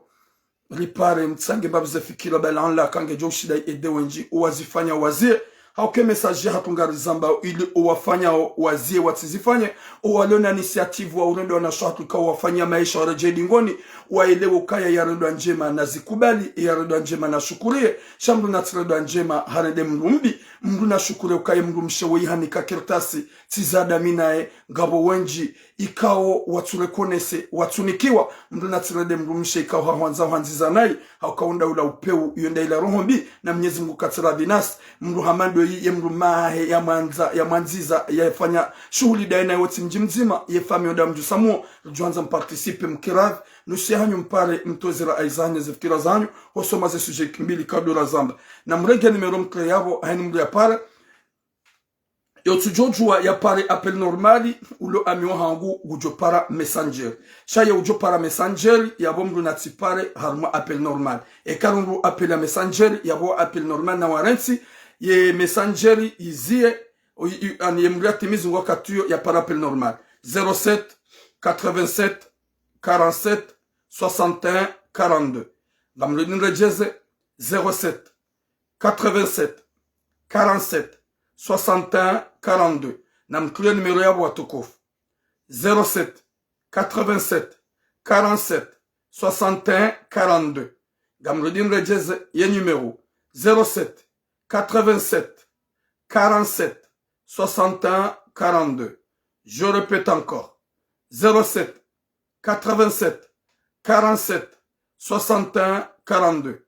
ripare mtsange babize fikira balanla kange joshida ede wenji uwazifanya wazie hauke message hatungari zamba ili uwafanya wazie watizifanye uwalona initiative wa urendo na shatu kwa wafanya maisha wa rejedi ngoni waelewe ukaya ya rendo njema na zikubali ya rendo njema na shukurie shambu na rendo njema harede mrumbi mru na shukurie ukaya mrumshe wihani kakirtasi tizada minae ngabo wenji ikao waturekonese watunikiwa mru na rendo mrumshe ikao hawanza hanziza nai haukaunda ula upeu yonda ila rohombi na Mwenyezi Mungu katira binas mru hamando ye mrumahe ya manziza yafanya shughuli daina yote mjimzima ye fami oda mjusamuo juanza mpartisipe mkiradhi nusi hanyu mpare mtozera aizanya zifikira zanyu hosoma ze suje kimbili kadura zamba na mrege nimero mkle yabo haini mru ya pare yotujojua ya pare appel normali ulo amiwa hangu ujopara messenger shaya ujopara messenger yabo mru natipare harma appel normal karungu appel ya messenger yabo appel normal na warensi ye messenger izie ani yemria timizi ngoka tuyo ya par appel normal 07 87 47 61 42 gamle nrejeze 07 87 47 61 42 namkule numero ya watukufu 07 87 47 61 42 Gamredin rejeze ye numéro 07 87 47 61 42. Je répète encore 07 87 47 61 42.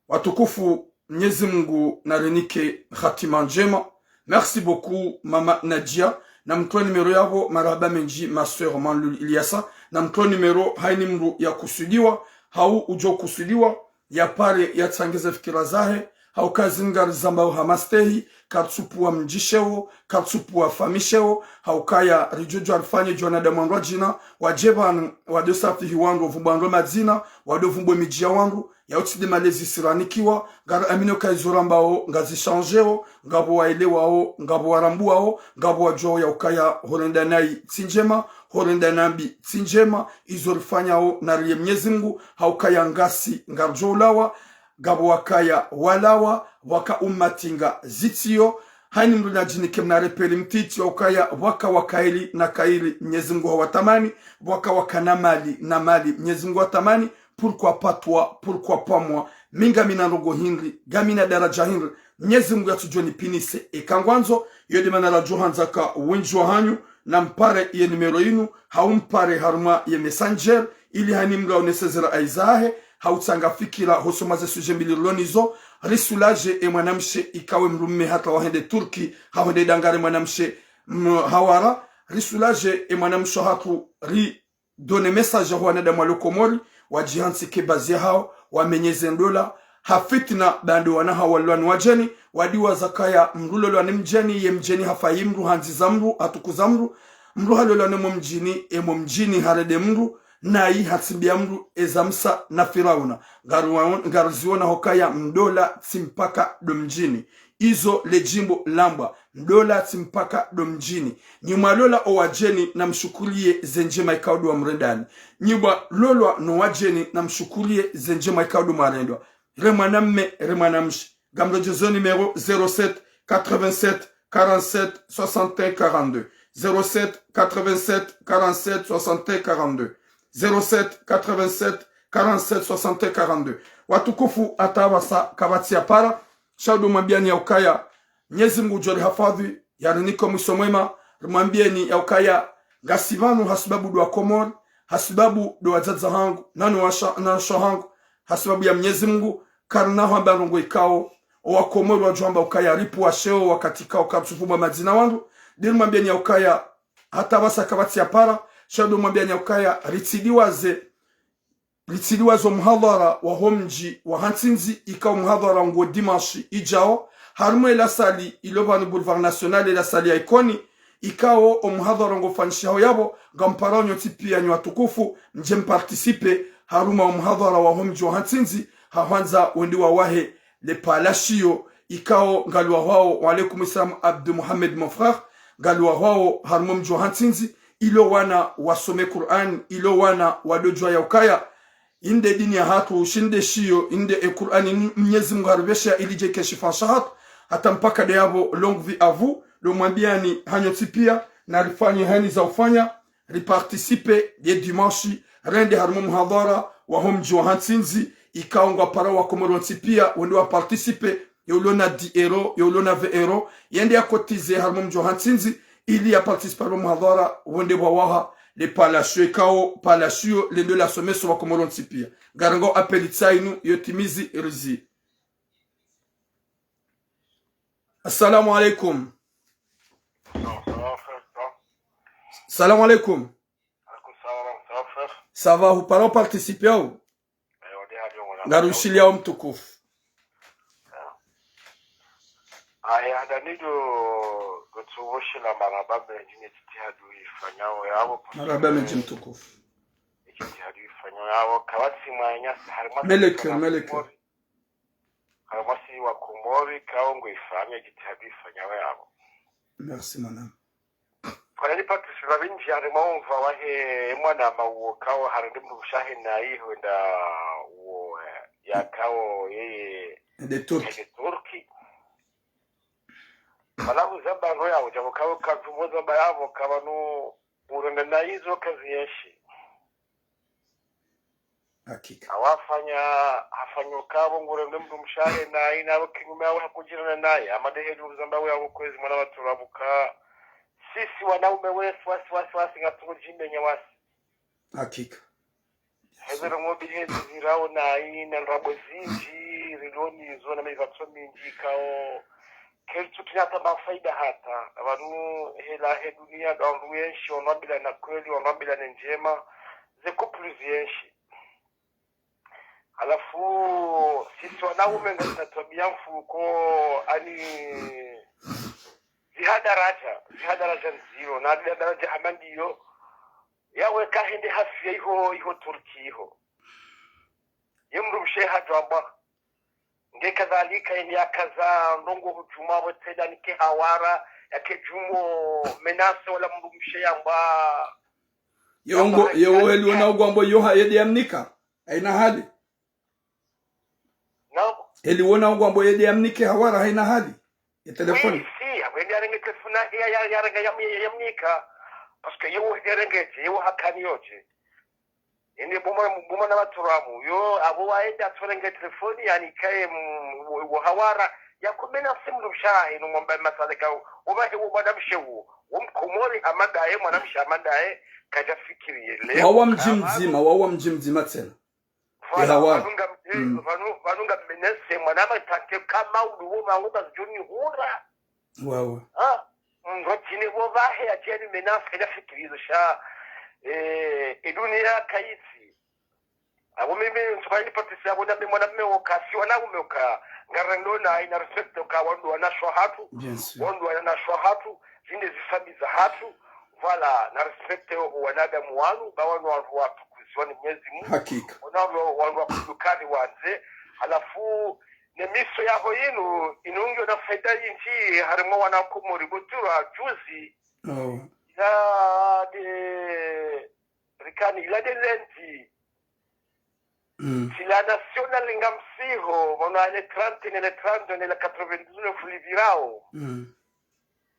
Watukufu, Mwenyezi Mungu na renike khatima njema. Merci beaucoup Mama Nadia. Na mtoa numero yabo maraba menji ma sœur Manlul Ilyasa. Na mtoa numero haini mru ya kusudiwa, hau ujo kusudiwa, ya pare ya tsangeza fikira zahe, hau kazingar zambao hamastehi, katsupu wa mjishewo, katsupu wa famishewo, hau kaya rijojo alfanye jwana damandwa jina, wajeban wadosafihi wangu vumbango madzina, wadovumbo mijia wangu, ya utide malezi siranikiwa, gara amino kaizorambao, ngazi chanjeo, ngabo waelewao, ngabo warambuao, ngabo wajoo ya ukaya horenda nai tsinjema, horenda nambi tsinjema, izorifanyao nariye Mwenyezi Mungu, haukaya ngasi ngarjolawa, gabo wakaya walawa, waka umatinga zitio, haini mdu na jinike mnarepeli mtiti wakaya waka wakaili na kaili Mwenyezi Mungu hawatamani, waka wakanamali na mali Mwenyezi Mungu hawatamani. Pourquoi pas toi, pourquoi pas moi? Minga mina rogo hindri, gamina daraja hindri. Mwenyezi Mungu atujoni pinise ekangwanzo, yode manala johanzaka wenjwa hanyu, na mpare ye numero inu, haumpare harma ye messenger, ili hani mga unesezera aizahe, hautsanga fikira hosomaze suje mbilirlonizo, risulaje e mwanamshe ikawe mrumme hata wahende Turki, hawende dangare mwanamshe hawara, risulaje e mwanamsho hatu done message ho anada mwalokomori, wajihansi kebazi hao, wamenyeze ndola, hafitna bando wanaha walwani wajeni, wadiwa zakaya mrulolo wane mjeni, ye mjeni hafayi mru, hanzi za mru, hatukuza mru, mru halolo wane mjini, emo mjini harede mru, nai hatsibia mru, ezamsa na firauna, garuziona hokaya mdola timpaka do mjini. Izo lejimbo lamba, mdola timpaka do mjini. Nyuma lola o wajeni na mshukulie zenjema ikaudu wa mrendani. Nyuma lola no wajeni na mshukulie zenjema ikaudu marendwa. Remanamme, remanamshi. Gamrojezo numero 07 87 47 61 42. 07 87 47 61 42. 07 87 47 61 42. Watukufu atawasa kabatia para. Shaudu mwambiani ya ukaya, Mwenyezi Mungu jori hafadhi, yariniko mwisomwema, mwambiani ya ukaya, gasivanu hasibabu dua komori, hasibabu dua zadza hangu, nanu washa hangu, hasibabu ya Mwenyezi Mungu, karnaho ambarongo ikao, owa komori wa juamba ukaya, ripu wa sheo wakati kao kapsufuma majina wangu, diri mwambiani ya ukaya, hata wasa kabati ya para, shaudu mwambiani ya ukaya, Litsiliwazo muhadhara wa homji wa hantinzi ika muhadhara ngo dimanche ijao harmo ila sali ilobani boulevard national ila sali ya ikoni ikao muhadhara ngo fanishaho yabo ngampara nyoti pia nyu watukufu njem participe haruma muhadhara wa homji wa hantinzi hawanza wendi wa wahe le palashio ikao ngalwa wao wa alaikum salam Abdou Mohamed mon frère ngalwa wao harmo mji wa hantinzi ilo wana wasome Qur'an ilo wana wadojwa ya ukaya inde dini ya hatu shinde shio inde Qur'ani Mwenyezi Mungu haribesha ilije keshifa shahat hata mpaka de yabo longue vie à vous le mwambiani hanyoti pia na rifanye hani za ufanya riparticipe de dimanche rende harmo muhadhara wa homji wa hansinzi ikaongwa para wa komoronti pia wende wa participe yolona 10 euro yolona 20 euro yende ya kotize harmo mji wa hansinzi ili ya participe wa muhadhara wende wa waha le palasio ikao palasio lendo la someso wa komoronti pia garango apelitsainu yotimizi rizi. Assalamu alaikum. Salam alaikum. Ça va, vous parlez participer ou? Garushilia wa mtukufu.
Aya danido gotsuwoshi la maraba mjini titihadu ifanyao yao.
Maraba mjini mtukufu.
Titihadu ifanyao yao kawati mwanyasi harimasi.
Meleke.
Harimasi wa kumori kaongo ifanya titihadu ifanyao yao.
Merci madame.
Kwa nini participa binji harimomva wahe mwana mawo kao harindimu bushahe na iho nda uo ya kao yeye
de Turki.
Malamu zamba roya ujabo kawo kavumo zamba yabo kabanu urenda naizo kazi yeshi.
hakika
awafanya hafanyo kabo ngurende mndu mshahe na ina kinyume awe hakujirana naye amadehedu zambawe abo kwezi mwana baturabuka sisi wanaume wetu wasi ngatungujimenya wasi
hakika
hezero mobihedu zirao na ina rabo zinji riloni zona mivatso minji kao keltu tunata mafaida hata abantu hela he dunia dandu yenshi onabila na kweli onabila na njema zekuplu ziyenshi alafu sisi wanaume ngata tabia mfuko ani zihadaraja nzio na daraja hamandiyo yawe kahende hafia iho Turki iho yemru msheha jwaba nge kadhalika ni akaza ndongo hujuma wetela nike hawara yake jumo menase wala mru msheha mba
yongo yewo eliona ugwambo yoha yedi amnika aina hali
no
eliona ugwambo yedi amnike hawara haina hali ya telefoni
si awendi arenge telefona ya ranga yamnika parce que yewo herengete yewo hakani yote ende buma na baturamu yo abo waenda atolenge telefoni yani kae hawara yakumena simu mshahi no mwamba masaleka ubahe ubadamshewu umkomori amadaye mwanamsha amadaye kaja fikiriye leo
wawa mjimzima tena
vanunga menese mwanama take kama uwo manguba juni hura
wawa
ngotini wobahe ajeni menase kaja fikirizo sha dunia kaisi abo mimi tukali patisi abo na mwanamume wakasi wanaume uka ngarandona ina respect uka wandu wanashwa hatu wandu wanashwa hatu zinde zisabi za hatu wala na respect wanadamu wanu bawanu wandu watu kuziwani mwezi Mungu
hakika
wandu wakudukani wanze alafu nemiso yaho yinu inungyo na faida yinchi harimo wanakumuri butura juzi ya de rikani ila de lenti si la nationale ngamsiho wana le 30 ne le 30 ne le 99 fulivirao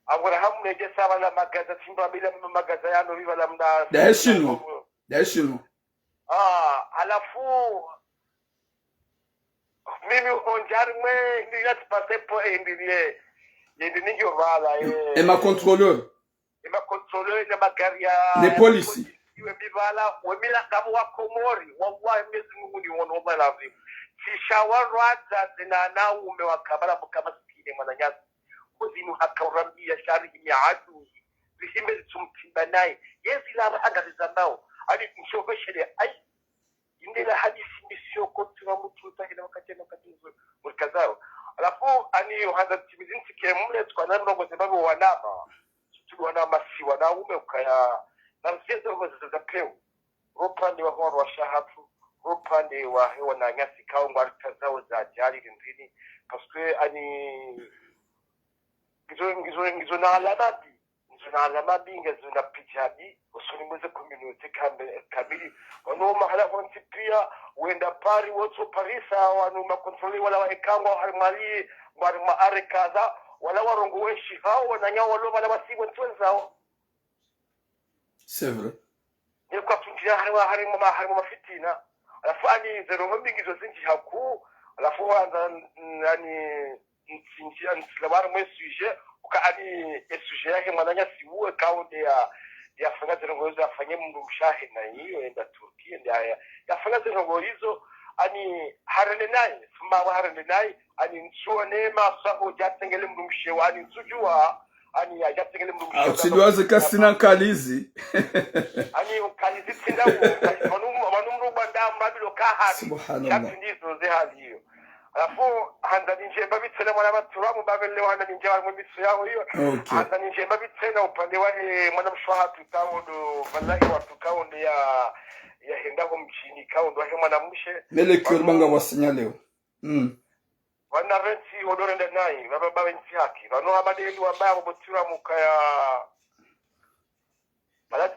agora hamne je saba la magaza simba bila magaza yano viva la mda
dashino
alafu mimi onjari mwe ndi yati pasepo ndiye ndio vala
ma contrôleur
na magari ya
ne police
iwe bivala wemila kama wa Komori wallahi mezi Mungu ni wono bala vipi sishawarata zina na ume wakabala kama sikine mwananyasi kuzinu hakarambia shari ya adu zihime tumtimba naye yezi la anga zambao ali mshobeshere ai indela hadithi misio kontra mtu utahina wakati mkazao alafu ani yohanda timizinti kemule tukana ndogo sababu wanama wana si wanaume ukaya na mchezo wa zazapeu ropande wa horo wa shahatu ropande wa hewa na nyasi kao ngwarita zao za jari ndini parce ani ngizo na alamabi ngizo na pijabi usuni mweze community kamili wano mahala wanti pia uenda pari woto parisa wano makontroli wala waekangwa harimali warima arekaza wala warongo weshi hao wananyawa walo wala wasiwe ntwenzao
c'est vrai
ni kwa tunjia harima mafitina alafu ani zero mbingizo zinji haku alafu wanza yani nsinjia nsilawara mwe suje uka ani suje yake mwananya siwe kaunde ya fanga zero hizo afanye mndu mshahe na hiyo enda Turki ndia ya fanga zero hizo ani harene naye suma wa harene naye ani nsuwa nema saho jatengele mndu mshewa ani nsujua ani ajatengele mndu mshewa
usiduaze kasina kalizi
ani ukalizi tindawo manumru banda mabilo kahari
subhanallah
ndizo zehali hiyo alafu handa ninjemba bitena mwana baturamu babele wana ninjema mu mitso yaho hiyo handa ninjemba bitena upande wahe mwana mshwahatu tawodo wallahi watu kaondo ya hendaho mjini kaondo wahe mwana mshe
mele kurbanga wasinyaleo
wana renti odorenda nai baba nti haki bano abadeli wabao botura mukaya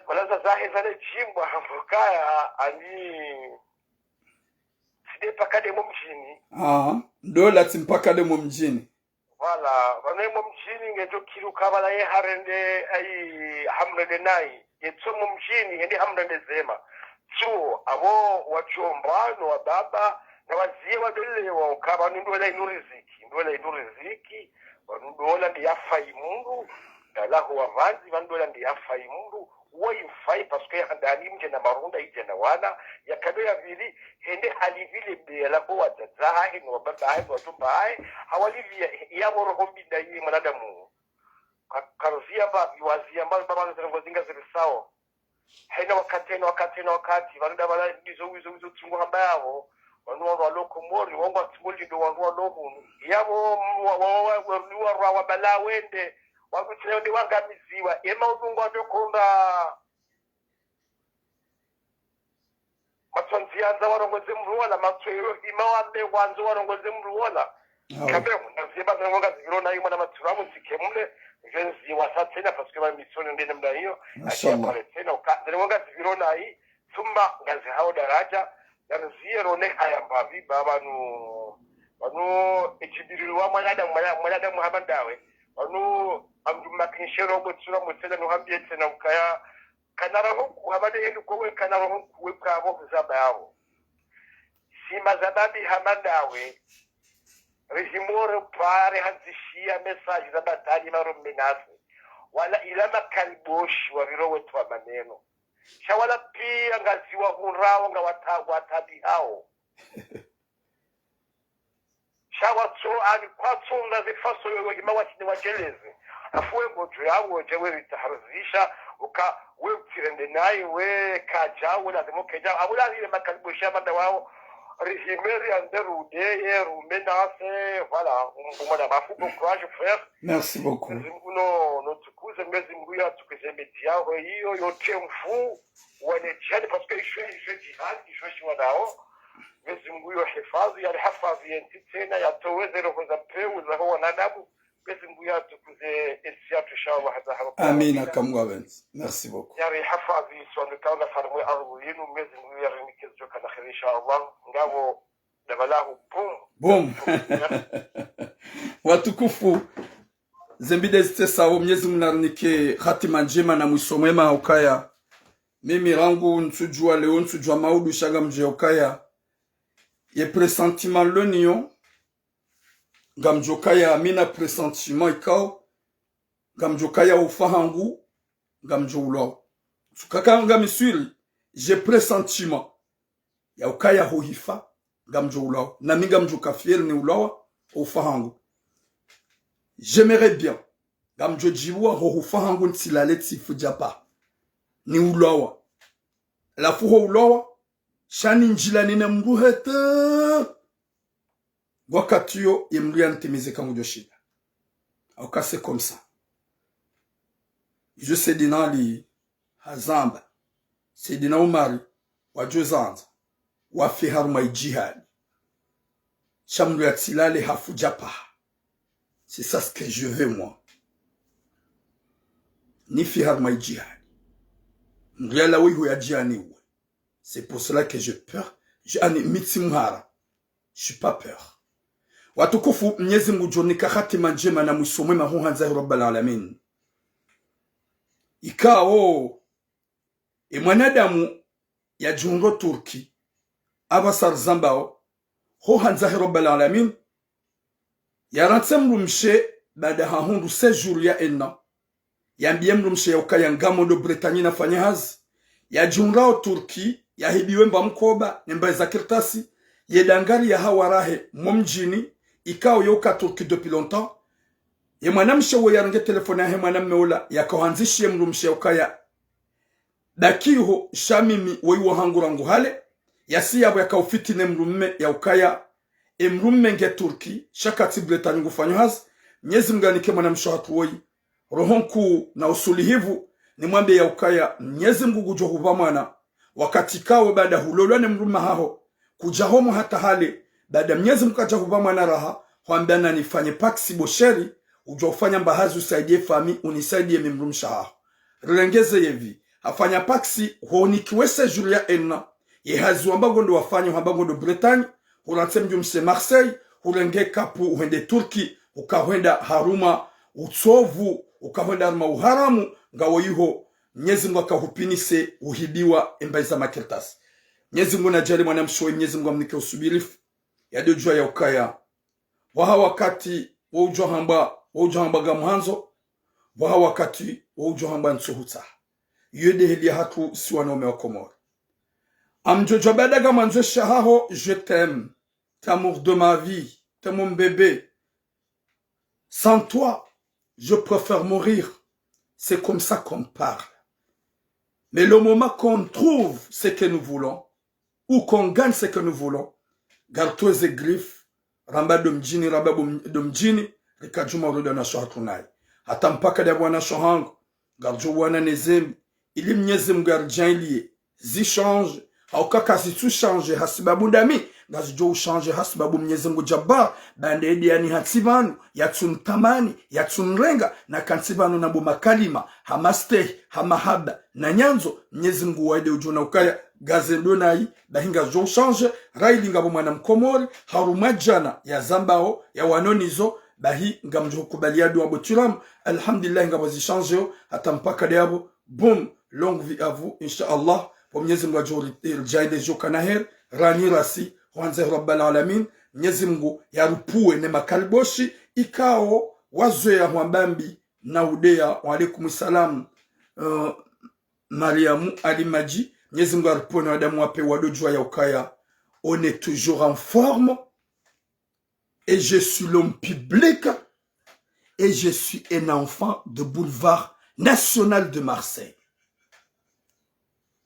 balaza zahe zale chimba hambokaya ani side pakade mu mjini
dola timpaka de mu mjini
wala bano mu mjini ngejo kiruka bala ye harende ai hamrende nai yetso mu mjini ndi hamrende zema so abo wachomba no wababa na wazie wadelewa ukaba ndola inu riziki wandola ndi yafai mungu lahu wavanzi wandola ndi yafai mungu waifai paske handani mje na marunda ije na wana yakabe ya vili hende halivile bela ko watazaha ino wababa hai watumba hai hawalivia ya roho mbinda hii mwanadamu karozia ba yuwazia mbali baba nzango zinga zirisao haina wakati wanda bala nizo tungu hamba yao wanua waloko mori wangwa tumuli do wanua lomu yabo wa bala wende wakutile ndi wanga miziwa ema uzungu wadokonda matwanzianza warongoze mruola matwero ima wambe wanzo warongoze mruola kabemu naziba zangonga zirona ima na maturamu zikemule venzi wasatena paske ba misoni ndene mda hiyo akapale tena zangonga zirona hii thumma ngazi hao daraja naziye rone hayamba viba banu echibiriwa mwanada Muhammad dawe banu amduma kinshero botsura mutela no hambye tena ukaya kanara huku habade yedu kowe kanara huku weka abo zaba yao sima zababi hamadawe rejimore pare hazishia message za batali maro minasi wala ilama kaliboshi wa virowe tuwa maneno shawala pia ngaziwa hurawa nga watabi hao shawatso ani kwatso na zifaso wewe mawati wajeleze afuwe ngojo yawo jewe ritaharzisha uka we utirende naye we kajawo na demokeja abula ile makaliboshi amanda wao régimeri anderudeye rumenase voilà umona mafuko courage frère
merci beaucoup
no tukuze mezi mguya tukizembedia hiyo yote mfu wane jihad parce que je jihad je wadao mezi mguyo hifadhi ya hifadhi yenti tena yatoweze roho za peu za huwa nadabu mezi mguya tukuze inshallah inshallah hada hapo
amina kamwabenzi merci beaucoup
ya hifadhi swali kaula farmu arbu yinu mezi mguya rinikizo kana khiri inshallah ngabo dabalahu boom
watukufu zembide zite sawo Mwenyezi Mungu narunike hatima njema na mwisho mwema ukaya mimi rangu nsujua leo nsujua maudu shaga mje ukaya ye pressentiment le nion gamjokaya mina pressentiment ikao gamjokaya ufahangu gamjoulo tukaka ngamisuri j'ai pressentiment ya ukaya hohifa gamjoulo na minga mjoka fiel ni ulowa ufahangu j'aimerais bien gamjojiwa hohufahangu ntilale tifujapa ni ulowa la fuho ulowa shani njila nina mruhete wakati yo yemlia ntimize kangu joshida au c'est comme ça je sais dinali hazamba c'est dina umari wajozanza wafi haruma jihad shamru ya tilale hafujapa c'est ça ce que je veux moi ni fi haruma jihad ngriala wihu ya jihani. C'est pour cela que j'ai peur. Je suis pas peur. Watukufu Mwenyezi Mungu jonika hatima njema na mwisho mwema huanza Rabbul Alamin. Ikao mwanadamu ya jungo Turki abasar zambao huanza Rabbul Alamin ya rantsem mshe baada hahundu séjour ya enna yambie mshe ya ukaya ngamo do Britania na fanya hazi ya junrao Turki ya hibiwe mba mkoba nemba za kirtasi ye dangari ya hawarahe mumjini ikao yoka Turki depuis longtemps ye mwanamshe wo yarange telefone ya mwanamme ola ya kawanzishie mrumshe ukaya dakiho shamimi wo hangurangu hale ya siyabo ya kaufitine mrumme ya ukaya mrumme nge Turki shakati Bretani ngufanyo hazi Mwenyezi Mungu anike mwanamshe watu woi rohonku na usulihivu ni mwambe ya ukaya Mwenyezi Mungu gujohuva mwana wakati kawe baada hulolwane mruma haho kujahomo hata hale baada Mwenyezi Mungu kajahuva mwana raha huambiana nifanye paksi bosheri ujofanya mbahazi usaidie fami unisaidie mimrumsha haho rulengeze yevi afanya paksi huonikiwese juru ya enna ye hazi wambago ndo wafanyo wambago ndo Bretani hulantse mjumse Marseille hulenge kapu uhende Turki ukahwenda haruma utsovu ukahwenda haruma uharamu ngawo yiho Mwenyezi Mungu akahupinise uhibiwa embaiza makertasi. Mwenyezi Mungu najali mwanamshoe, Mwenyezi Mungu amnike usubirifu yade jua ya ukaya waha wakati wa ujohamba ga mwanzo waha wakati wa ujohamba nsuhuta yede heli hatu si wanaume wa Komori amjojo badaga mwanzo shahaho je t'aime t'amour de ma vie t'es mon bébé sans toi je préfère mourir. C'est comme ça qu'on parle. Mais le moment qu'on trouve ce que nous voulons, ou qu'on gagne ce que nous voulons, garde-toi et griffes, ramba de mjini, rikajuma uruda na shohatunai. Hata mpaka ya wana shohangu, garjo wana nezemi, ili mnyezi mgarjan ilie, zi change, haukaka zitu change, hasibabu dami, gazijo change hasibabu mnyezi mgu jabbar, bande edi yani hatsibanu, yatsun tamani, yatsun renga, na kansibanu nabu makalima, hamaste, hamahaba, na nyanzo, mnyezi mgu waide ujuna ukaya, gazendo nai, bahinga jo change, raili ngabo mwana Mkomori, harumajana, ya zambao, ya wanonizo, bahi ngamjo kubaliadu wa botiram, alhamdulillah ngabo zi change, hata mpaka diabo, boum, longue vie à vous, insha'Allah, pour mnyezi mgu ajori, jaide jo kanaher, rani rasi, Wanze Rabbal Alamin, Mwenyezi Mungu yarupue ne makalboshi ikao wazoea mwambambi na udea wa alaikum salam Mariamu Alimaji, Mwenyezi Mungu yarupue na wadamu wape wadojua ya ukaya. On est toujours en forme et je suis l'homme public et je suis un enfant de boulevard national de Marseille.